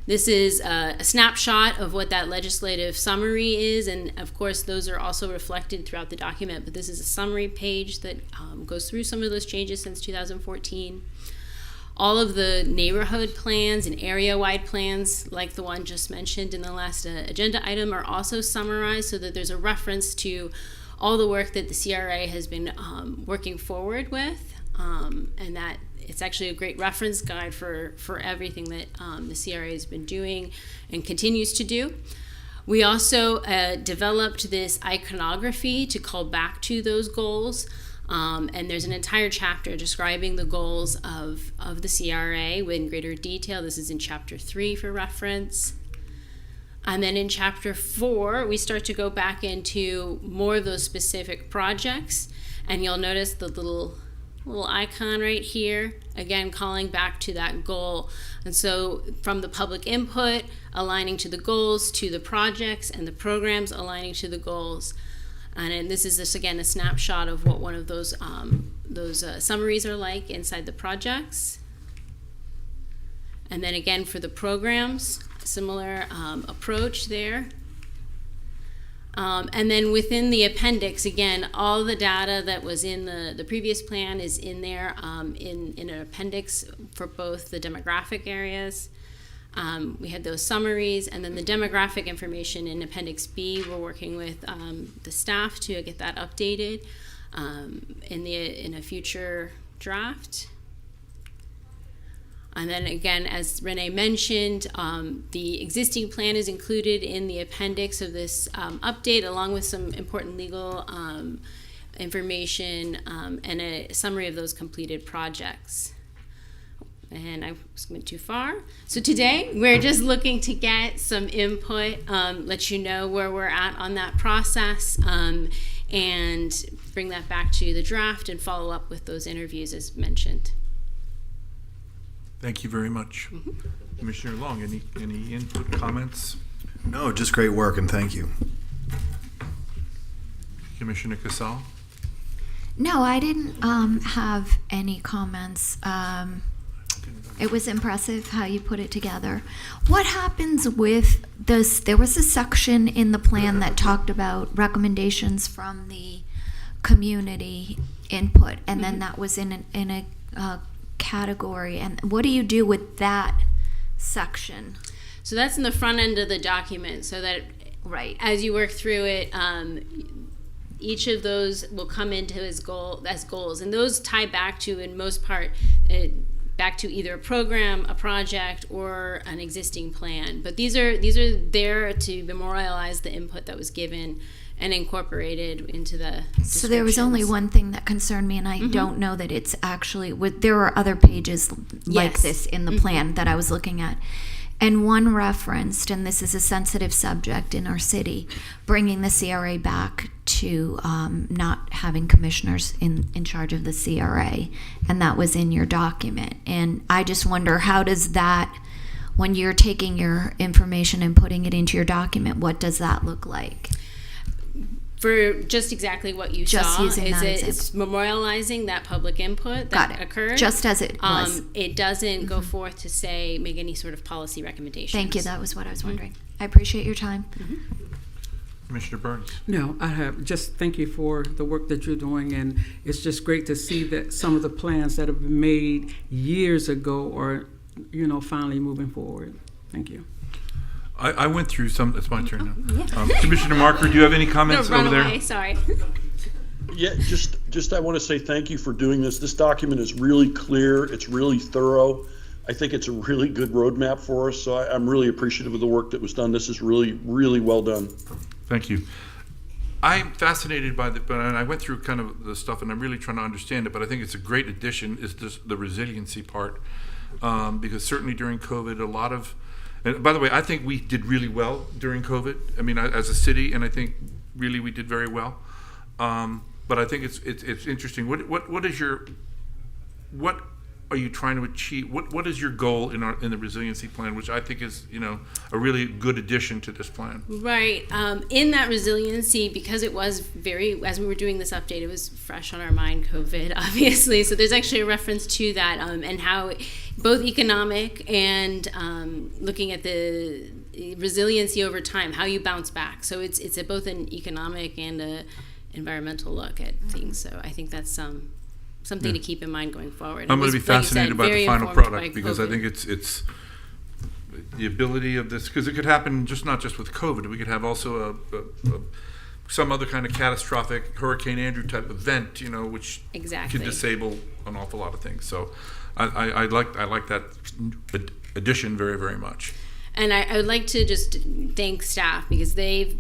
This is a snapshot of what that legislative summary is, and of course those are also reflected throughout the document, but this is a summary page that goes through some of those changes since 2014. All of the neighborhood plans and area-wide plans, like the one just mentioned in the last agenda item, are also summarized so that there's a reference to all the work that the CRA has been working forward with, and that it's actually a great reference guide for everything that the CRA has been doing and continues to do. We also developed this iconography to call back to those goals, and there's an entire chapter describing the goals of the CRA in greater detail. This is in chapter 3 for reference. And then in chapter 4, we start to go back into more of those specific projects, and you'll notice the little icon right here, again calling back to that goal. And so from the public input aligning to the goals, to the projects and the programs aligning to the goals. And this is just, again, a snapshot of what one of those summaries are like inside the projects. And then again, for the programs, similar approach there. And then within the appendix, again, all the data that was in the previous plan is in there in an appendix for both the demographic areas. We had those summaries, and then the demographic information in Appendix B, we're working with the staff to get that updated in a future draft. And then again, as Renee mentioned, the existing plan is included in the appendix of this update, along with some important legal information and a summary of those completed projects. And I went too far. So today, we're just looking to get some input, let you know where we're at on that process, and bring that back to the draft and follow up with those interviews as mentioned. Thank you very much. Commissioner Long, any input, comments? No, just great work, and thank you. Commissioner Casal? No, I didn't have any comments. It was impressive how you put it together. What happens with this? There was a section in the plan that talked about recommendations from the community input, and then that was in a category. And what do you do with that section? So that's in the front end of the document, so that Right. as you work through it, each of those will come into as goals, and those tie back to, in most part, back to either a program, a project, or an existing plan. But these are there to memorialize the input that was given and incorporated into the So there was only descriptions. one thing that concerned me, and I don't know that it's actually, there are other pages like Yes. this in the plan that I was looking at. And one referenced, and this is a sensitive subject in our city, bringing the CRA back to not having commissioners in charge of the CRA. And that was in your document. And I just wonder, how does that, when you're taking your information and putting it into your document, what does that look like? For just exactly what you Just saw, using that it's memorializing that public input that Got it. occurred. Just as it was. It doesn't go forth to say, make any sort of policy recommendations. Thank you. That was what I was wondering. I appreciate your time. Commissioner Burns? No, I have just thank you for the work that you're doing, and it's just great to see that some of the plans that have been made years ago are, finally moving forward. Thank you. I went through some, it's my turn now. Commissioner Marker, do you have any comments No, run over there? away, sorry. Yeah, just I want to say thank you for doing this. This document is really clear. It's really thorough. I think it's a really good roadmap for us. So I'm really appreciative of the work that was done. This is really, really well done. Thank you. I'm fascinated by and I went through kind of the stuff, and I'm really trying to understand it, but I think it's a great addition, is just the resiliency part. Because certainly during COVID, a lot of, and by the way, I think we did really well during COVID. I mean, as a city, and I think really we did very well. But I think it's interesting. What are you trying to achieve? What is your goal in the resiliency plan, which I think is a really good addition to this plan? Right. In that resiliency, because it was as we were doing this update, it was fresh on our mind, COVID, obviously. So there's actually a reference to that, and how both economic and looking at the resiliency over time, how you bounce back. So it's both an economic and a environmental look at things. So I think that's something to keep in mind going forward. I'm going to be fascinated by the final product, because I think it's the ability of this, because it could happen not just with COVID. We could have also some other kind of catastrophic Hurricane Andrew type event, which could disable an awful lot of things. So I like that addition very, very much. And I would like to just thank staff, because the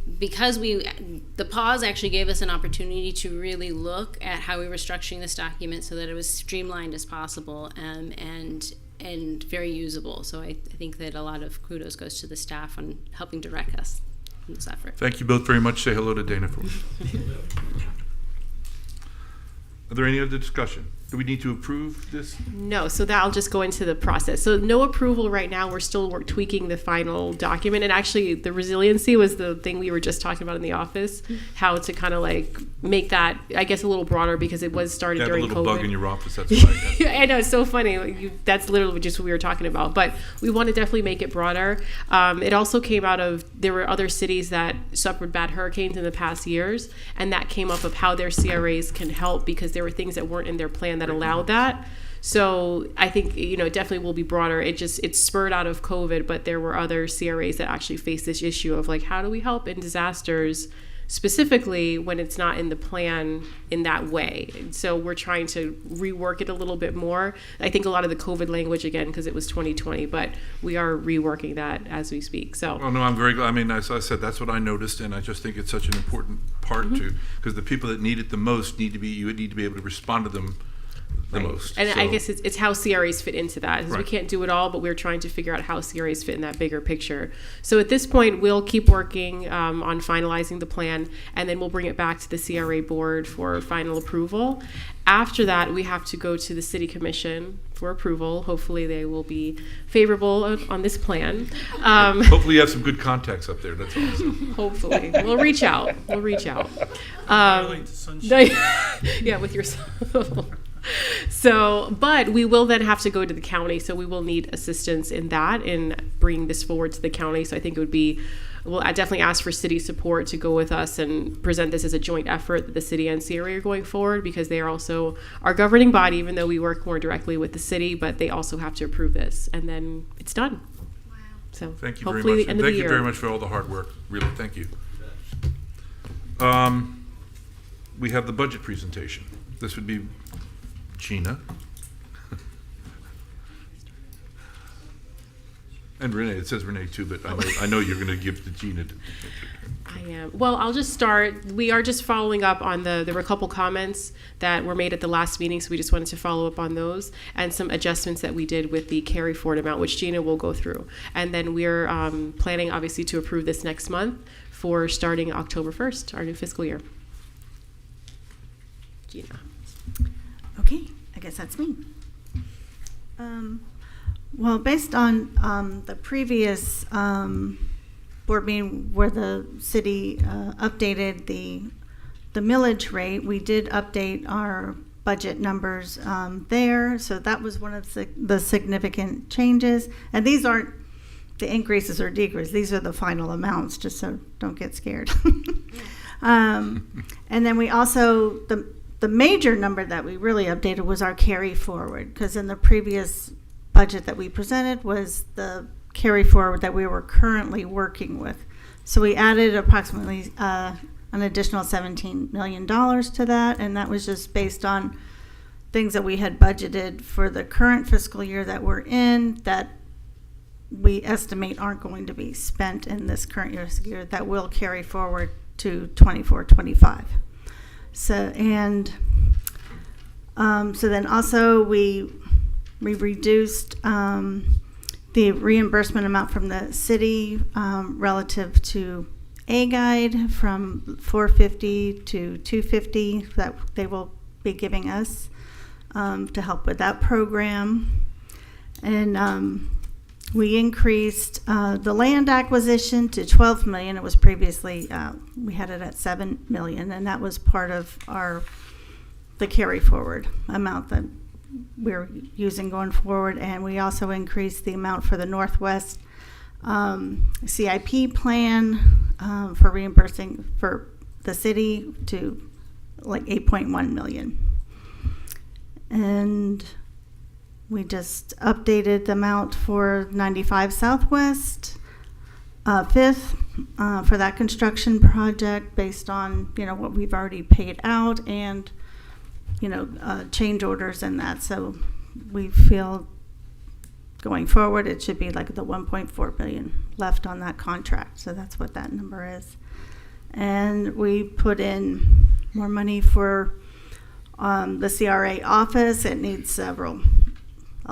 pause actually gave us an opportunity to really look at how we were structuring this document so that it was streamlined as possible and very usable. So I think that a lot of kudos goes to the staff on helping direct us in this effort. Thank you both very much. Say hello to Dana for me. Are there any other discussion? Do we need to approve this? No, so that'll just go into the process. So no approval right now. We're still tweaking the final document. And actually, the resiliency was the thing we were just talking about in the office, how to kind of like make that, I guess, a little broader because it was started You have a during little COVID. bug in your office, that's right. Yeah. I know, it's so funny. Like, that's literally just what we were talking about. But we want to definitely make it broader. It also came out of, there were other cities that suffered bad hurricanes in the past years, and that came up of how their CRAs can help because there were things that weren't in their plan that allowed that. So I think, it definitely will be broader. It's spurred out of COVID, but there were other CRAs that actually faced this issue of like, how do we help in disasters, specifically when it's not in the plan in that way. And so we're trying to rework it a little bit more. I think a lot of the COVID language, again, because it was 2020, but we are reworking that as we speak. So. Well, no, I'm very glad. I mean, as I said, that's what I noticed, and I just think it's such an important part to, because the people that need it the most you would need to be able to respond to them the most. And I So- guess it's how CRAs fit into that, because we Right. can't do it all, but we're trying to figure out how CRAs fit in that bigger picture. So at this point, we'll keep working on finalizing the plan, and then we'll bring it back to the CRA board for final approval. After that, we have to go to the city commission for approval. Hopefully they will be favorable on this plan. Hopefully you have some good contacts up there, that's all. So. Hopefully. We'll reach out. Yeah, with yourself. So, but we will then have to go to the county. So we will need assistance in that and bring this forward to the county. So I think it would be, well, I definitely ask for city support to go with us and present this as a joint effort that the city and CRA are going forward, because they are also our governing body, even though we work more directly with the city, but they also have to approve this, and then it's done. Wow. So Thank you hopefully very much. the end And of thank the you year. very much for all the hard work. Really, thank you. We have the budget presentation. This would be Gina. And Renee. It says Renee too, but I know you're going to give to Gina. I am. Well, I'll just start. We are just following up on there were a couple comments that were made at the last meeting, so we just wanted to follow up on those and some adjustments that we did with the carry forward amount, which Gina will go through. And then we're planning, obviously, to approve this next month for starting October 1st, our new fiscal year. Gina. Okay, I guess that's me. Well, based on the previous board meeting where the city updated the millage rate, we did update our budget numbers there. So that was one of the significant changes. And these aren't the increases or decreases. These are the final amounts, just so don't get scared. And then we also, the major number that we really updated was our carry forward, because in the previous budget that we presented was the carry forward that we were currently working with. So we added approximately an additional $17 million to that, and that was just based on things that we had budgeted for the current fiscal year that we're in that we estimate aren't going to be spent in this current year that will carry forward to 24-25. So so then also we reduced the reimbursement amount from the city relative to A-Guide from $450 to $250 that they will be giving us to help with that program. And we increased the land acquisition to $12 million. It was previously, we had it at $7 million, and that was part of the carry forward amount that we're using going forward. And we also increased the amount for the Northwest CIP plan for reimbursing for the city to like $8.1 million. And we just updated the amount for 95 Southwest, 5th, for that construction project based on, what we've already paid out and, change orders and that. So we feel going forward, it should be like the $1.4 billion left on that contract. So that's what that number is. And we put in more money for the CRA office. It needs a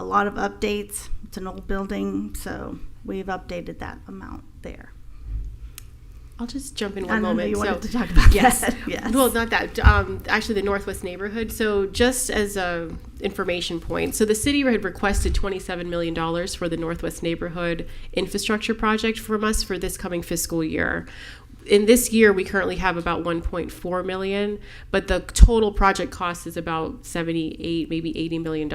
lot of updates. It's an old building, so we've updated that amount there. I'll just jump in I one know moment. you wanted So, to talk about yes. that. Yes. Well, not that. Actually, the Northwest neighborhood. So, just as a information point, so the city had requested $27 million for the Northwest neighborhood infrastructure project from us for this coming fiscal year. In this year, we currently have about 1.4 million, but the total project cost is about 78, maybe $80 million.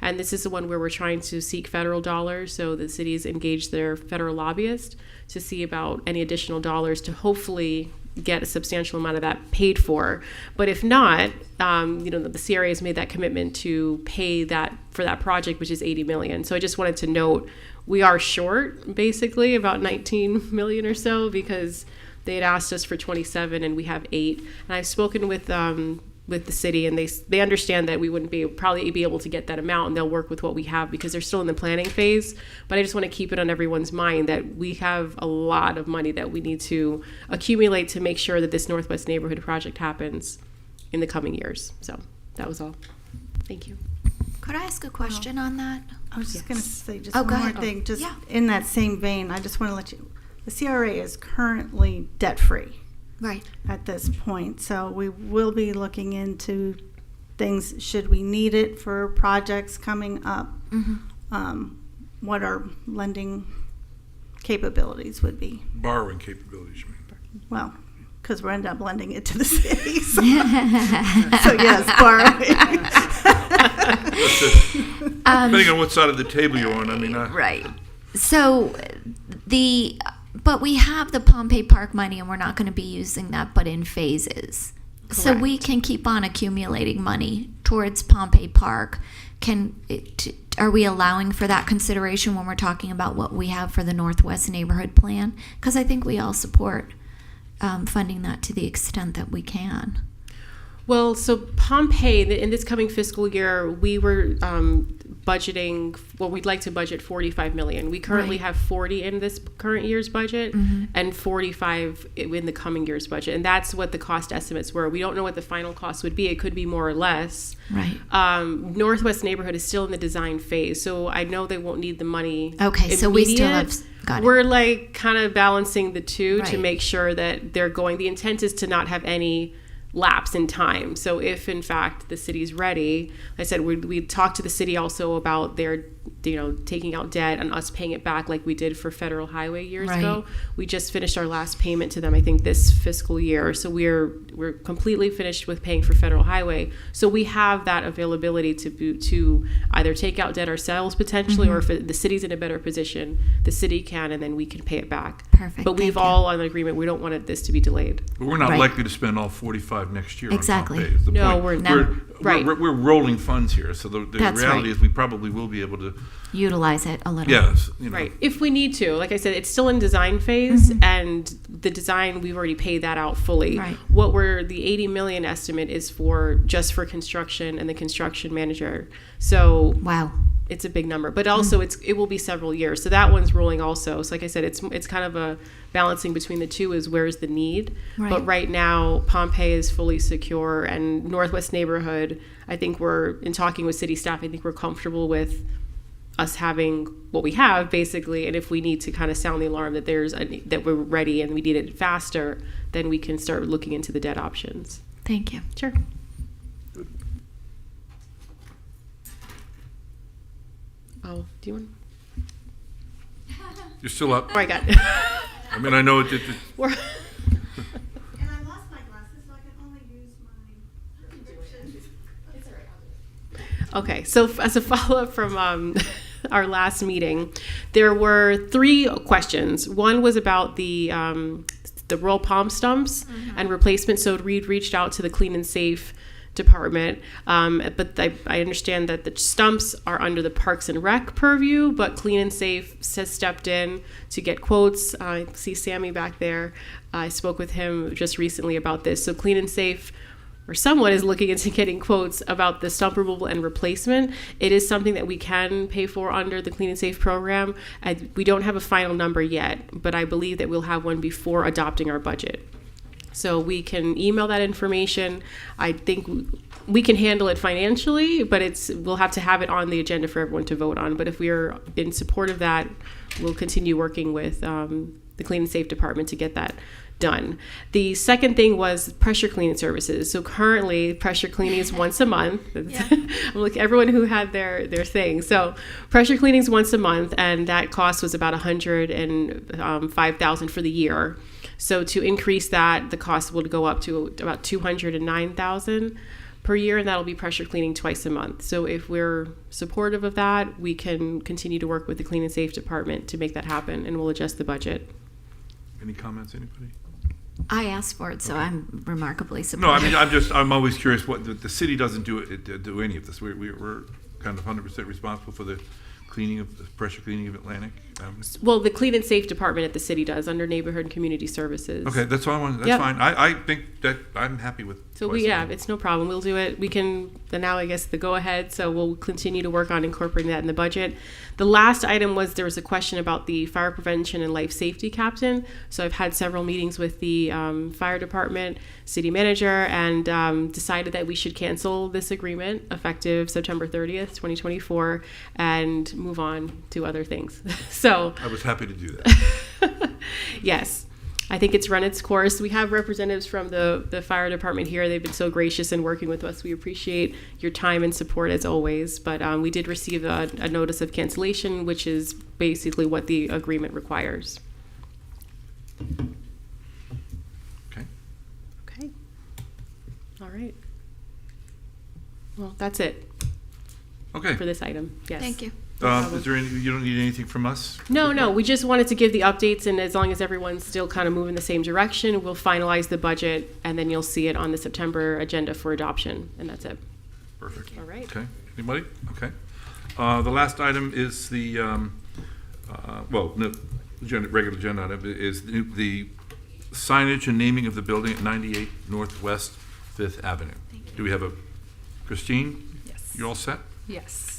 And this is the one where we're trying to seek federal dollars. So the city's engaged their federal lobbyist to see about any additional dollars to hopefully get a substantial amount of that paid for. But if not, the CRA has made that commitment to pay that for that project, which is 80 million. So I just wanted to note we are short basically about 19 million or so because they had asked us for 27 and we have 8. And I've spoken with the city and they understand that we wouldn't probably be able to get that amount, and they'll work with what we have because they're still in the planning phase. But I just want to keep it on everyone's mind that we have a lot of money that we need to accumulate to make sure that this Northwest neighborhood project happens in the coming years. So that was all. Thank you. Could I ask a question on that? I was just going to say just Oh, one go more ahead. thing. Just Yeah. in that same vein, I just want to let you. The CRA is currently debt-free Right. at this point, so we will be looking into things should we need it for projects coming up. What our lending capabilities would be. Borrowing capabilities, you mean? Well, because we're end up lending it to the city. So, so yes, borrowing. Depending on what side of the table you're on, I mean, Right. So but we have the Pompey Park money and we're not going to be using that, but in phases. So we can keep on accumulating money towards Pompey Park. Are we allowing for that consideration when we're talking about what we have for the Northwest Neighborhood Plan? Because I think we all support funding that to the extent that we can. Well, so Pompey, in this coming fiscal year, we were budgeting, we'd like to budget 45 million. We currently have 40 in this current year's budget and 45 in the coming year's budget. And that's what the cost estimates were. We don't know what the final cost would be. It could be more or less. Right. Northwest neighborhood is still in the design phase, so I know they won't need the money. Okay, so we still have, got it. We're like kind of balancing the two to Right. make sure that they're going. The intent is to not have any lapse in time. So if in fact the city's ready, like I said, we talked to the city also about their taking out debt and us paying it back like we did for federal highway years Right. ago. We just finished our last payment to them, I think this fiscal year. So we're completely finished with paying for federal highway. So we have that availability to either take out debt ourselves potentially, or if the city's in a better position, the city can, and then we can pay it back. Perfect. But we've Thank you. all on agreement, we don't want this to be delayed. but we're not Right. likely to spend all 45 next year Exactly. on Pompey. Is the No, point. we're not. Right. We're rolling funds here, so the That's reality right. is we probably will be able to, Utilize it a little. yes, Right. If we need to. Like I said, it's still in design phase, and the design, we've already paid that out fully. Right. The 80 million estimate is just for construction and the construction manager. So Wow. it's a big number, but also it will be several years. So that one's rolling also. So like I said, it's kind of a balancing between the two is where's the need. Right. But right now, Pompey is fully secure, and Northwest neighborhood, I think in talking with city staff, I think we're comfortable with us having what we have basically. And if we need to kind of sound the alarm that that we're ready and we need it faster, then we can start looking into the debt options. Thank you. Sure. Oh, do you want? You're still up. Oh, I got. I mean, I know We're- And I lost my glasses, so I can only use my. Okay, so as a follow-up from our last meeting, there were 3 questions. One was about the roll palm stumps and replacement. So Reed reached out to the Clean and Safe department, but I understand that the stumps are under the Parks and Rec purview, but Clean and Safe has stepped in to get quotes. I see Sammy back there. I spoke with him just recently about this. So Clean and Safe, or someone, is looking into getting quotes about the stump removal and replacement. It is something that we can pay for under the Clean and Safe program. We don't have a final number yet, but I believe that we'll have one before adopting our budget. So we can email that information. I think we can handle it financially, but we'll have to have it on the agenda for everyone to vote on. But if we are in support of that, we'll continue working with the Clean and Safe Department to get that done. The second thing was pressure cleaning services. So currently, pressure cleaning is once a month. I'm like everyone who had their thing. So pressure cleaning is once a month, and that cost was about $105,000 for the year. So to increase that, the cost would go up to about $209,000 per year, and that'll be pressure cleaning twice a month. So if we're supportive of that, we can continue to work with the Clean and Safe Department to make that happen, and we'll adjust the budget. Any comments, anybody? I asked for it, so I'm remarkably No, supportive. I mean, I'm always curious what, the city doesn't do any of this. We're kind of 100% responsible for the cleaning of, the pressure cleaning of Atlantic. Well, the Clean and Safe Department at the city does, under Neighborhood and Community Services. Okay, that's all I wanted, that's Yep. fine. I think that I'm happy with. So twice a month. it's no problem. We'll do it. We can, now I guess the go ahead, so we'll continue to work on incorporating that in the budget. The last item was, there was a question about the fire prevention and life safety captain. So I've had several meetings with the fire department, city manager, and decided that we should cancel this agreement effective September 30th, 2024, and move on to other things. So I was happy to do that. yes, I think it's run its course. We have representatives from the fire department here. They've been so gracious in working with us. We appreciate your time and support as always. But we did receive a notice of cancellation, which is basically what the agreement requires. Okay. Okay. All right. Well, that's it Okay. for this item. Yes. Thank you. Is there any, you don't need anything from us? No, we just wanted to give the updates, and as long as everyone's still kind of moving the same direction, we'll finalize the budget, and then you'll see it on the September agenda for adoption, and that's it. Perfect. All right. Okay. Anybody? Okay. The last item is the, regular agenda item is the signage and naming of the building at 98 Northwest 5th Avenue. Do we have a, Christine? Yes. You all set? Yes.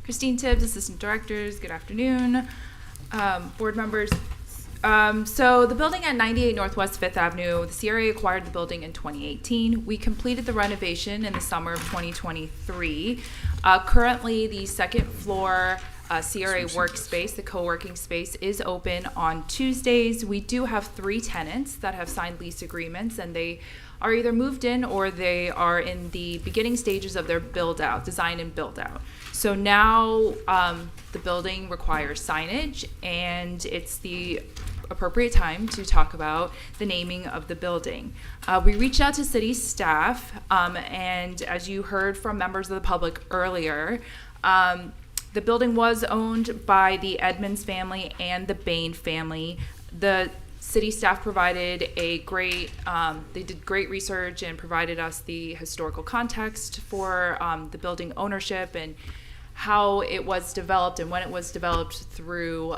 Christine Tibbs, Assistant Directors, good afternoon. Board members. So the building at 98 Northwest 5th Avenue, the CRA acquired the building in 2018. We completed the renovation in the summer of 2023. Currently, the second floor CRA workspace, the co-working space, is open on Tuesdays. We do have 3 tenants that have signed lease agreements, and they are either moved in or they are in the beginning stages of their build-out, design and build-out. So now the building requires signage, and it's the appropriate time to talk about the naming of the building. We reached out to city staff, and as you heard from members of the public earlier, the building was owned by the Edmonds family and the Bain family. The city staff provided they did great research and provided us the historical context for the building ownership and how it was developed and when it was developed through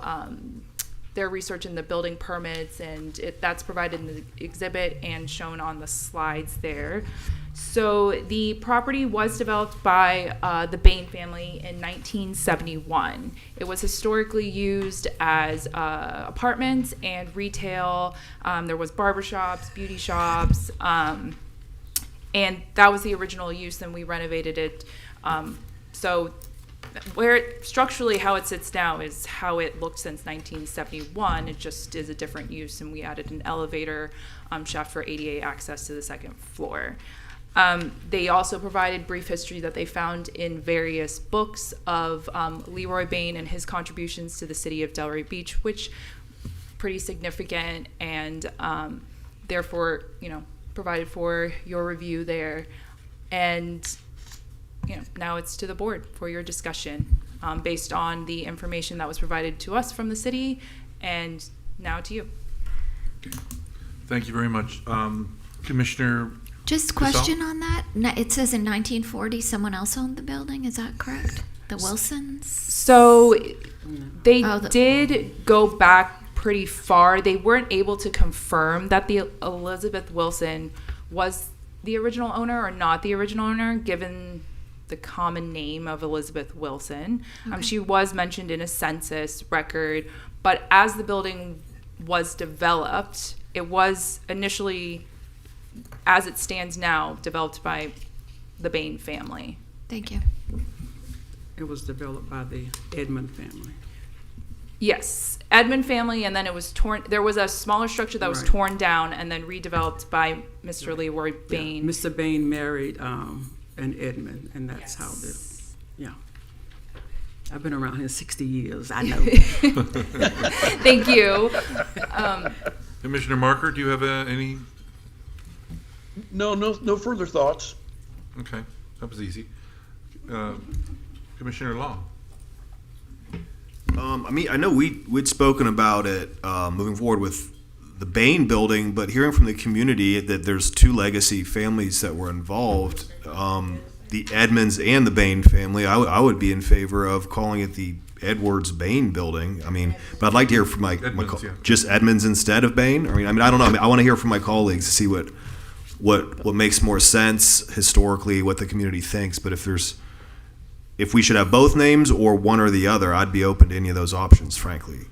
their research in the building permits, and that's provided in the exhibit and shown on the slides there. So the property was developed by the Bain family in 1971. It was historically used as apartments and retail. There was barbershops, beauty shops, and that was the original use, and we renovated it. So structurally how it sits now is how it looked since 1971. It just is a different use, and we added an elevator shaft for ADA access to the second floor. They also provided brief history that they found in various books of Leroy Bain and his contributions to the city of Delray Beach, which pretty significant, and therefore, provided for your review there. And now it's to the board for your discussion based on the information that was provided to us from the city, and now to you. Okay. Thank you very much. Commissioner Just question on that. It says in 1940 someone else owned the building. Is that correct? The Wilsons? So they did go back pretty far. They weren't able to confirm that the Elizabeth Wilson was the original owner or not the original owner, given the common name of Elizabeth Wilson. Okay. She was mentioned in a census record, but as the building was developed, it was initially, as it stands now, developed by the Bain family. Thank you. It was developed by the Edmond family. Yes, Edmund family, and then it was torn. There was a smaller structure that was Right. torn down and then redeveloped by Mr. Leroy Bain. Mr. Bain married an Edmund, and that's how the, yeah. I've been around here 60 years, I know. Thank you. Commissioner Marker, do you have any? No further thoughts. Okay, that was easy. Commissioner Long. I mean, I know we'd spoken about it moving forward with the Bain building, but hearing from the community that there's two legacy families that were involved, the Edmonds and the Bain family, I would be in favor of calling it the Edwards Bain building. I mean, but I'd like to hear from Edmonds, yeah. just Edmonds instead of Bain. I mean, I don't know. I want to hear from my colleagues to see what makes more sense historically, what the community thinks. But if we should have both names or one or the other, I'd be open to any of those options, frankly.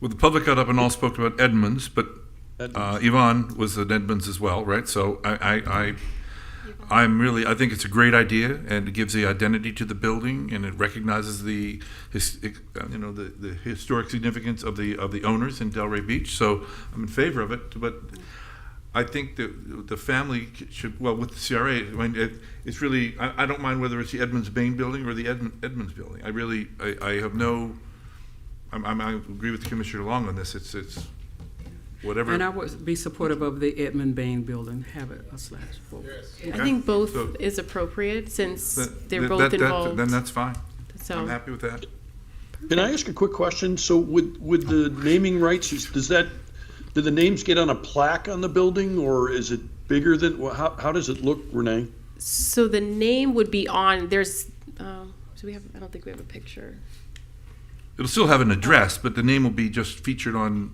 Well, the public got up and all spoke about Edmonds, but Yvonne was an Edmonds as well, right? So I think it's a great idea, and it gives the identity to the building, and it recognizes the historic significance of the owners in Delray Beach. So I'm in favor of it, but I think the family should, well, with the CRA, I mean, it's really, I don't mind whether it's the Edmonds Bain building or the Edmonds building. I have no, I agree with Commissioner Long on this. It's whatever. And I would be supportive of the Edmund Bain building, have it a slash forward. I think both is appropriate sin's they're both involved. Then that's fine. So I'm happy with that. Can I ask a quick question? So with the naming rights, do the names get on a plaque on the building, or is it bigger than, how does it look, Renee? So the name would be on, there's, I don't think we have a picture. It'll still have an address, but the name will be just featured on,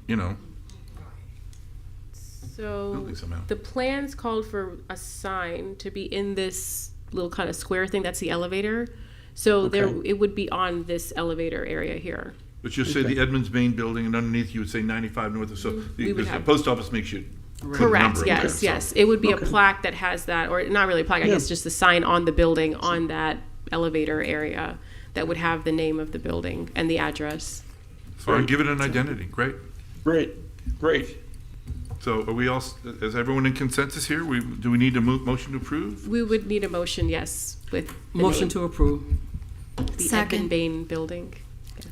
So somehow. the plans called for a sign to be in this little kind of square thing, that's the elevator. So it would be on this elevator area here. But you'll say the Edmonds Bain building, and underneath you would say 95 North. So because the post office makes you put a Correct, number in there, yes. so. It would be a plaque that has that, or not really a plaque, I guess just the sign on the building on that elevator area that would have the name of the building and the address. Fine, give it an identity. Great. Great. So are we all, is everyone in consensus here? Do we need a motion to approve? We would need a motion, yes, with the Motion name. to approve. The Second. Edmund Bain building. Yes.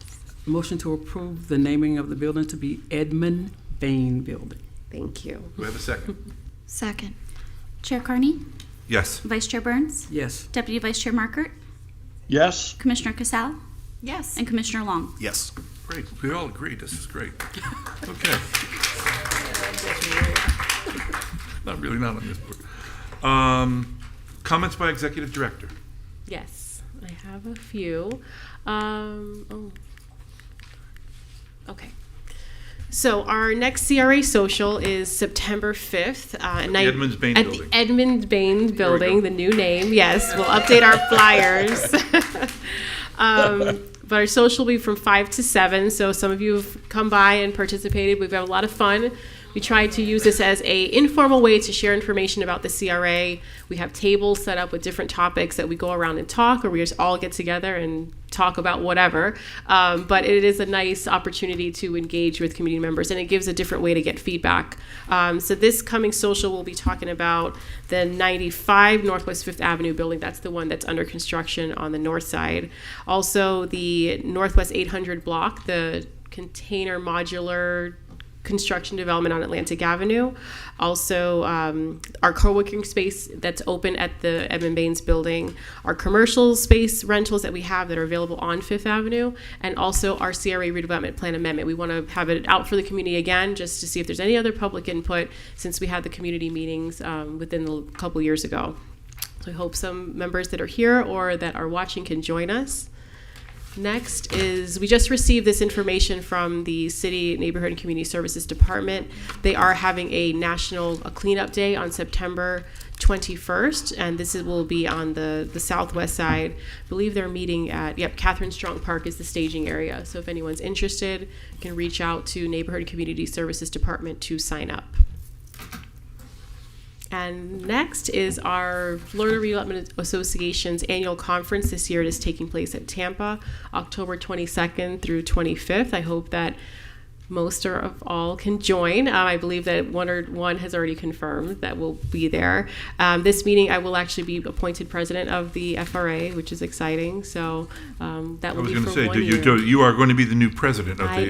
Motion to approve the naming of the building to be Edmund Bain Building. Thank you. Do we have a second? Second. Chair Carney? Yes. Vice Chair Burns? Yes. Deputy Vice Chair Markert? Yes? Commissioner Casal? Yes. And Commissioner Long? Yes. Great. We all agree. This is great. Okay. Not on this board. Comments by Executive Director. Yes, I have a few. Okay. So our next CRA social is September 5th. The Edmonds Bain at building. the Edmonds Bain go. building, the new name. Yes, we'll update our flyers. But our social will be from 5 to 7. So some of you have come by and participated. We've had a lot of fun. We tried to use this as a informal way to share information about the CRA. We have tables set up with different topics that we go around and talk, or we just all get together and talk about whatever. But it is a nice opportunity to engage with community members, and it gives a different way to get feedback. So this coming social, we'll be talking about the 95 Northwest 5th Avenue building. That's the one that's under construction on the north side. Also, the Northwest 800 block, the container modular construction development on Atlantic Avenue. Also, our co-working space that's open at the Edmund Baines building, our commercial space rentals that we have that are available on 5th Avenue, and also our CRA redevelopment plan amendment. We want to have it out for the community again, just to see if there's any other public input, since we had the community meetings within a couple years ago. So I hope some members that are here or that are watching can join us. Next is, we just received this information from the City Neighborhood and Community Services Department. They are having a national cleanup day on September 21st, and this will be on the southwest side. I believe they're meeting at, Catherine Strong Park is the staging area. So if anyone's interested, you can reach out to Neighborhood and Community Services Department to sign up. And next is our Florida Redevelopment Association's annual conference. This year it is taking place at Tampa, October 22nd through 25th. I hope that most or of all can join. I believe that one has already confirmed that we'll be there. This meeting, I will actually be appointed president of the FRA, which is exciting. So that will be for 1 year. You are going to be the new president of the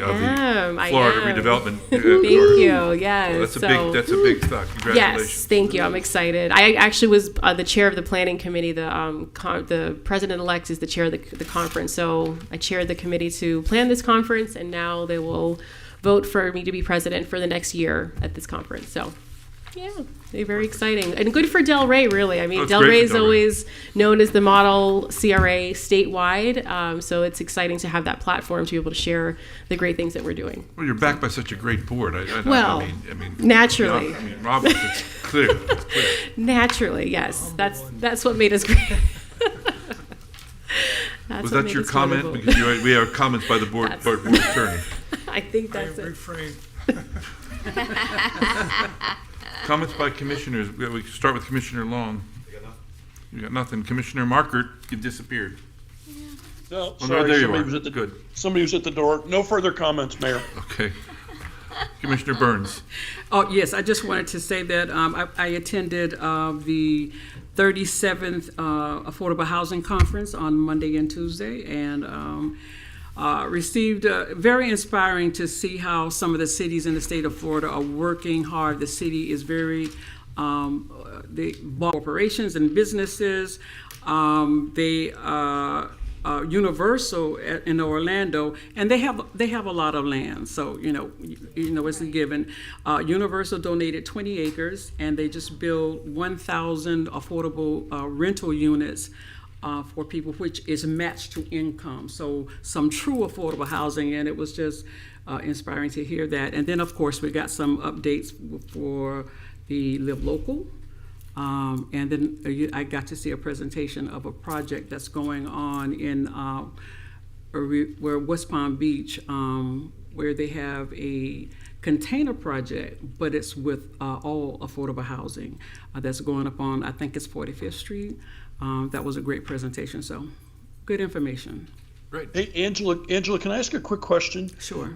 Florida Redevelopment. Thank you. Yes. Well, that's a big thought. Congratulations. Yes, thank you. I'm excited. I actually was the chair of the planning committee. The president-elect is the chair of the conference. So I chaired the committee to plan this conference, and now they will vote for me to be president for the next year at this conference. So, yeah, they're very exciting. And good for Delray, really. I mean, Delray is always known as the model CRA statewide. So it's exciting to have that platform to be able to share the great things that we're doing. Well, you're backed by such a great board. I mean, naturally. Robert, it's clear. It's clear. Naturally, yes. That's what made us great. Was that your comment? Because we have comments by the board attorney. I think that's it. Comments by commissioners. We start with Commissioner Long. You got nothing. Commissioner Markert, you've disappeared. No, Oh, sorry, there you somebody are. was at the Good. Somebody was at the door. No further comments, Mayor. Okay. Commissioner Burns. Oh, yes, I just wanted to say that I attended the 37th Affordable Housing Conference on Monday and Tuesday, and received very inspiring to see how some of the cities in the state of Florida are working hard. The city is very, the corporations and businesses, they Universal in Orlando, and they have a lot of land. So you know it's a given. Universal donated 20 acres, and they just built 1,000 affordable rental units for people, which is matched to income. So some true affordable housing, and it was just inspiring to hear that. And then of course we got some updates for the Live Local. And then I got to see a presentation of a project that's going on in where West Palm Beach, where they have a container project, but it's with all affordable housing that's going up on, I think it's 45th Street. That was a great presentation, so good information. Great. Hey, Angela, can I ask a quick question? Sure.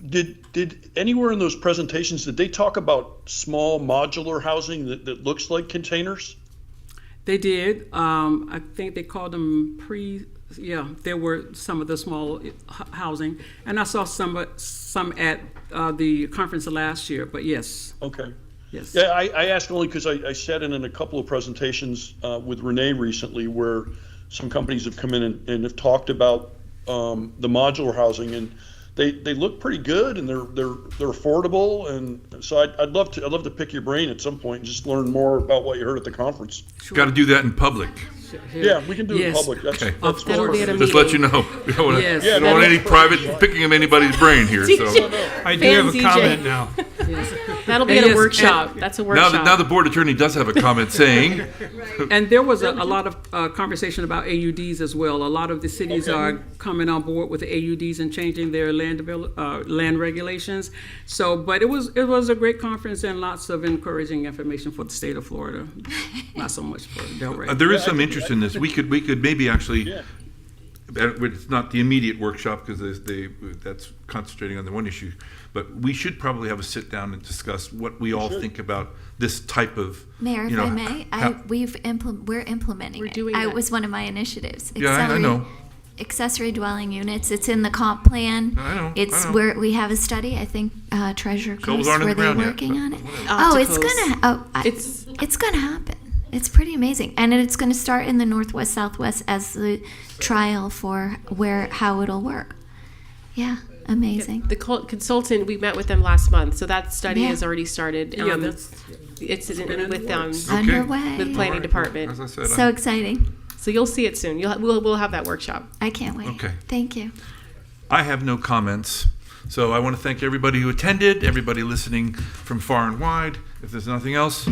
Did anywhere in those presentations, did they talk about small modular housing that looks like containers? They did. I think they called them there were some of the small housing, and I saw some at the conference last year, but yes. Okay. Yes. Yeah, I asked only because I sat in a couple of presentations with Renee recently where some companies have come in and have talked about the modular housing, and they look pretty good, and they're affordable, and so I'd love to pick your brain at some point and just learn more about what you heard at the conference. Sure. Got to do that in public. Yeah, we can do it in public. That's That'll be at a just let you know. We don't want Yes. don't want any private picking of anybody's brain here. So I do have a comment now. That'll be at a workshop. That's a workshop. now the board attorney does have a comment saying. And there was a lot of conversation about AUDs as well. A lot of the cities are coming on board with the AUDs and changing their land regulations. So, but it was a great conference and lots of encouraging information for the state of Florida. Not so much for Delray. There is some interest in this. We could maybe actually. It's not the immediate workshop because that's concentrating on the one issue, but we should probably have a sit down and discuss what we all think about this type of. Mayor, if I may, we're implementing it. It was one of my initiatives. Yeah, I know. Accessory dwelling units. It's in the comp plan. I know. It's where we have a study. I think Treasurer Coast, aren't in where the they're ground yet, working on it. but It's gonna happen. It's pretty amazing, and it's going to start in the Northwest Southwest as the trial for how it'll work. Yeah, amazing. The consultant, we met with them last month, so that study has already started. Yeah, it's with underway. with planning department. As I said, So exciting. So you'll see it soon. We'll have that workshop. I can't wait. Okay. Thank you. I have no comments. So I want to thank everybody who attended, everybody listening from far and wide. If there's nothing else.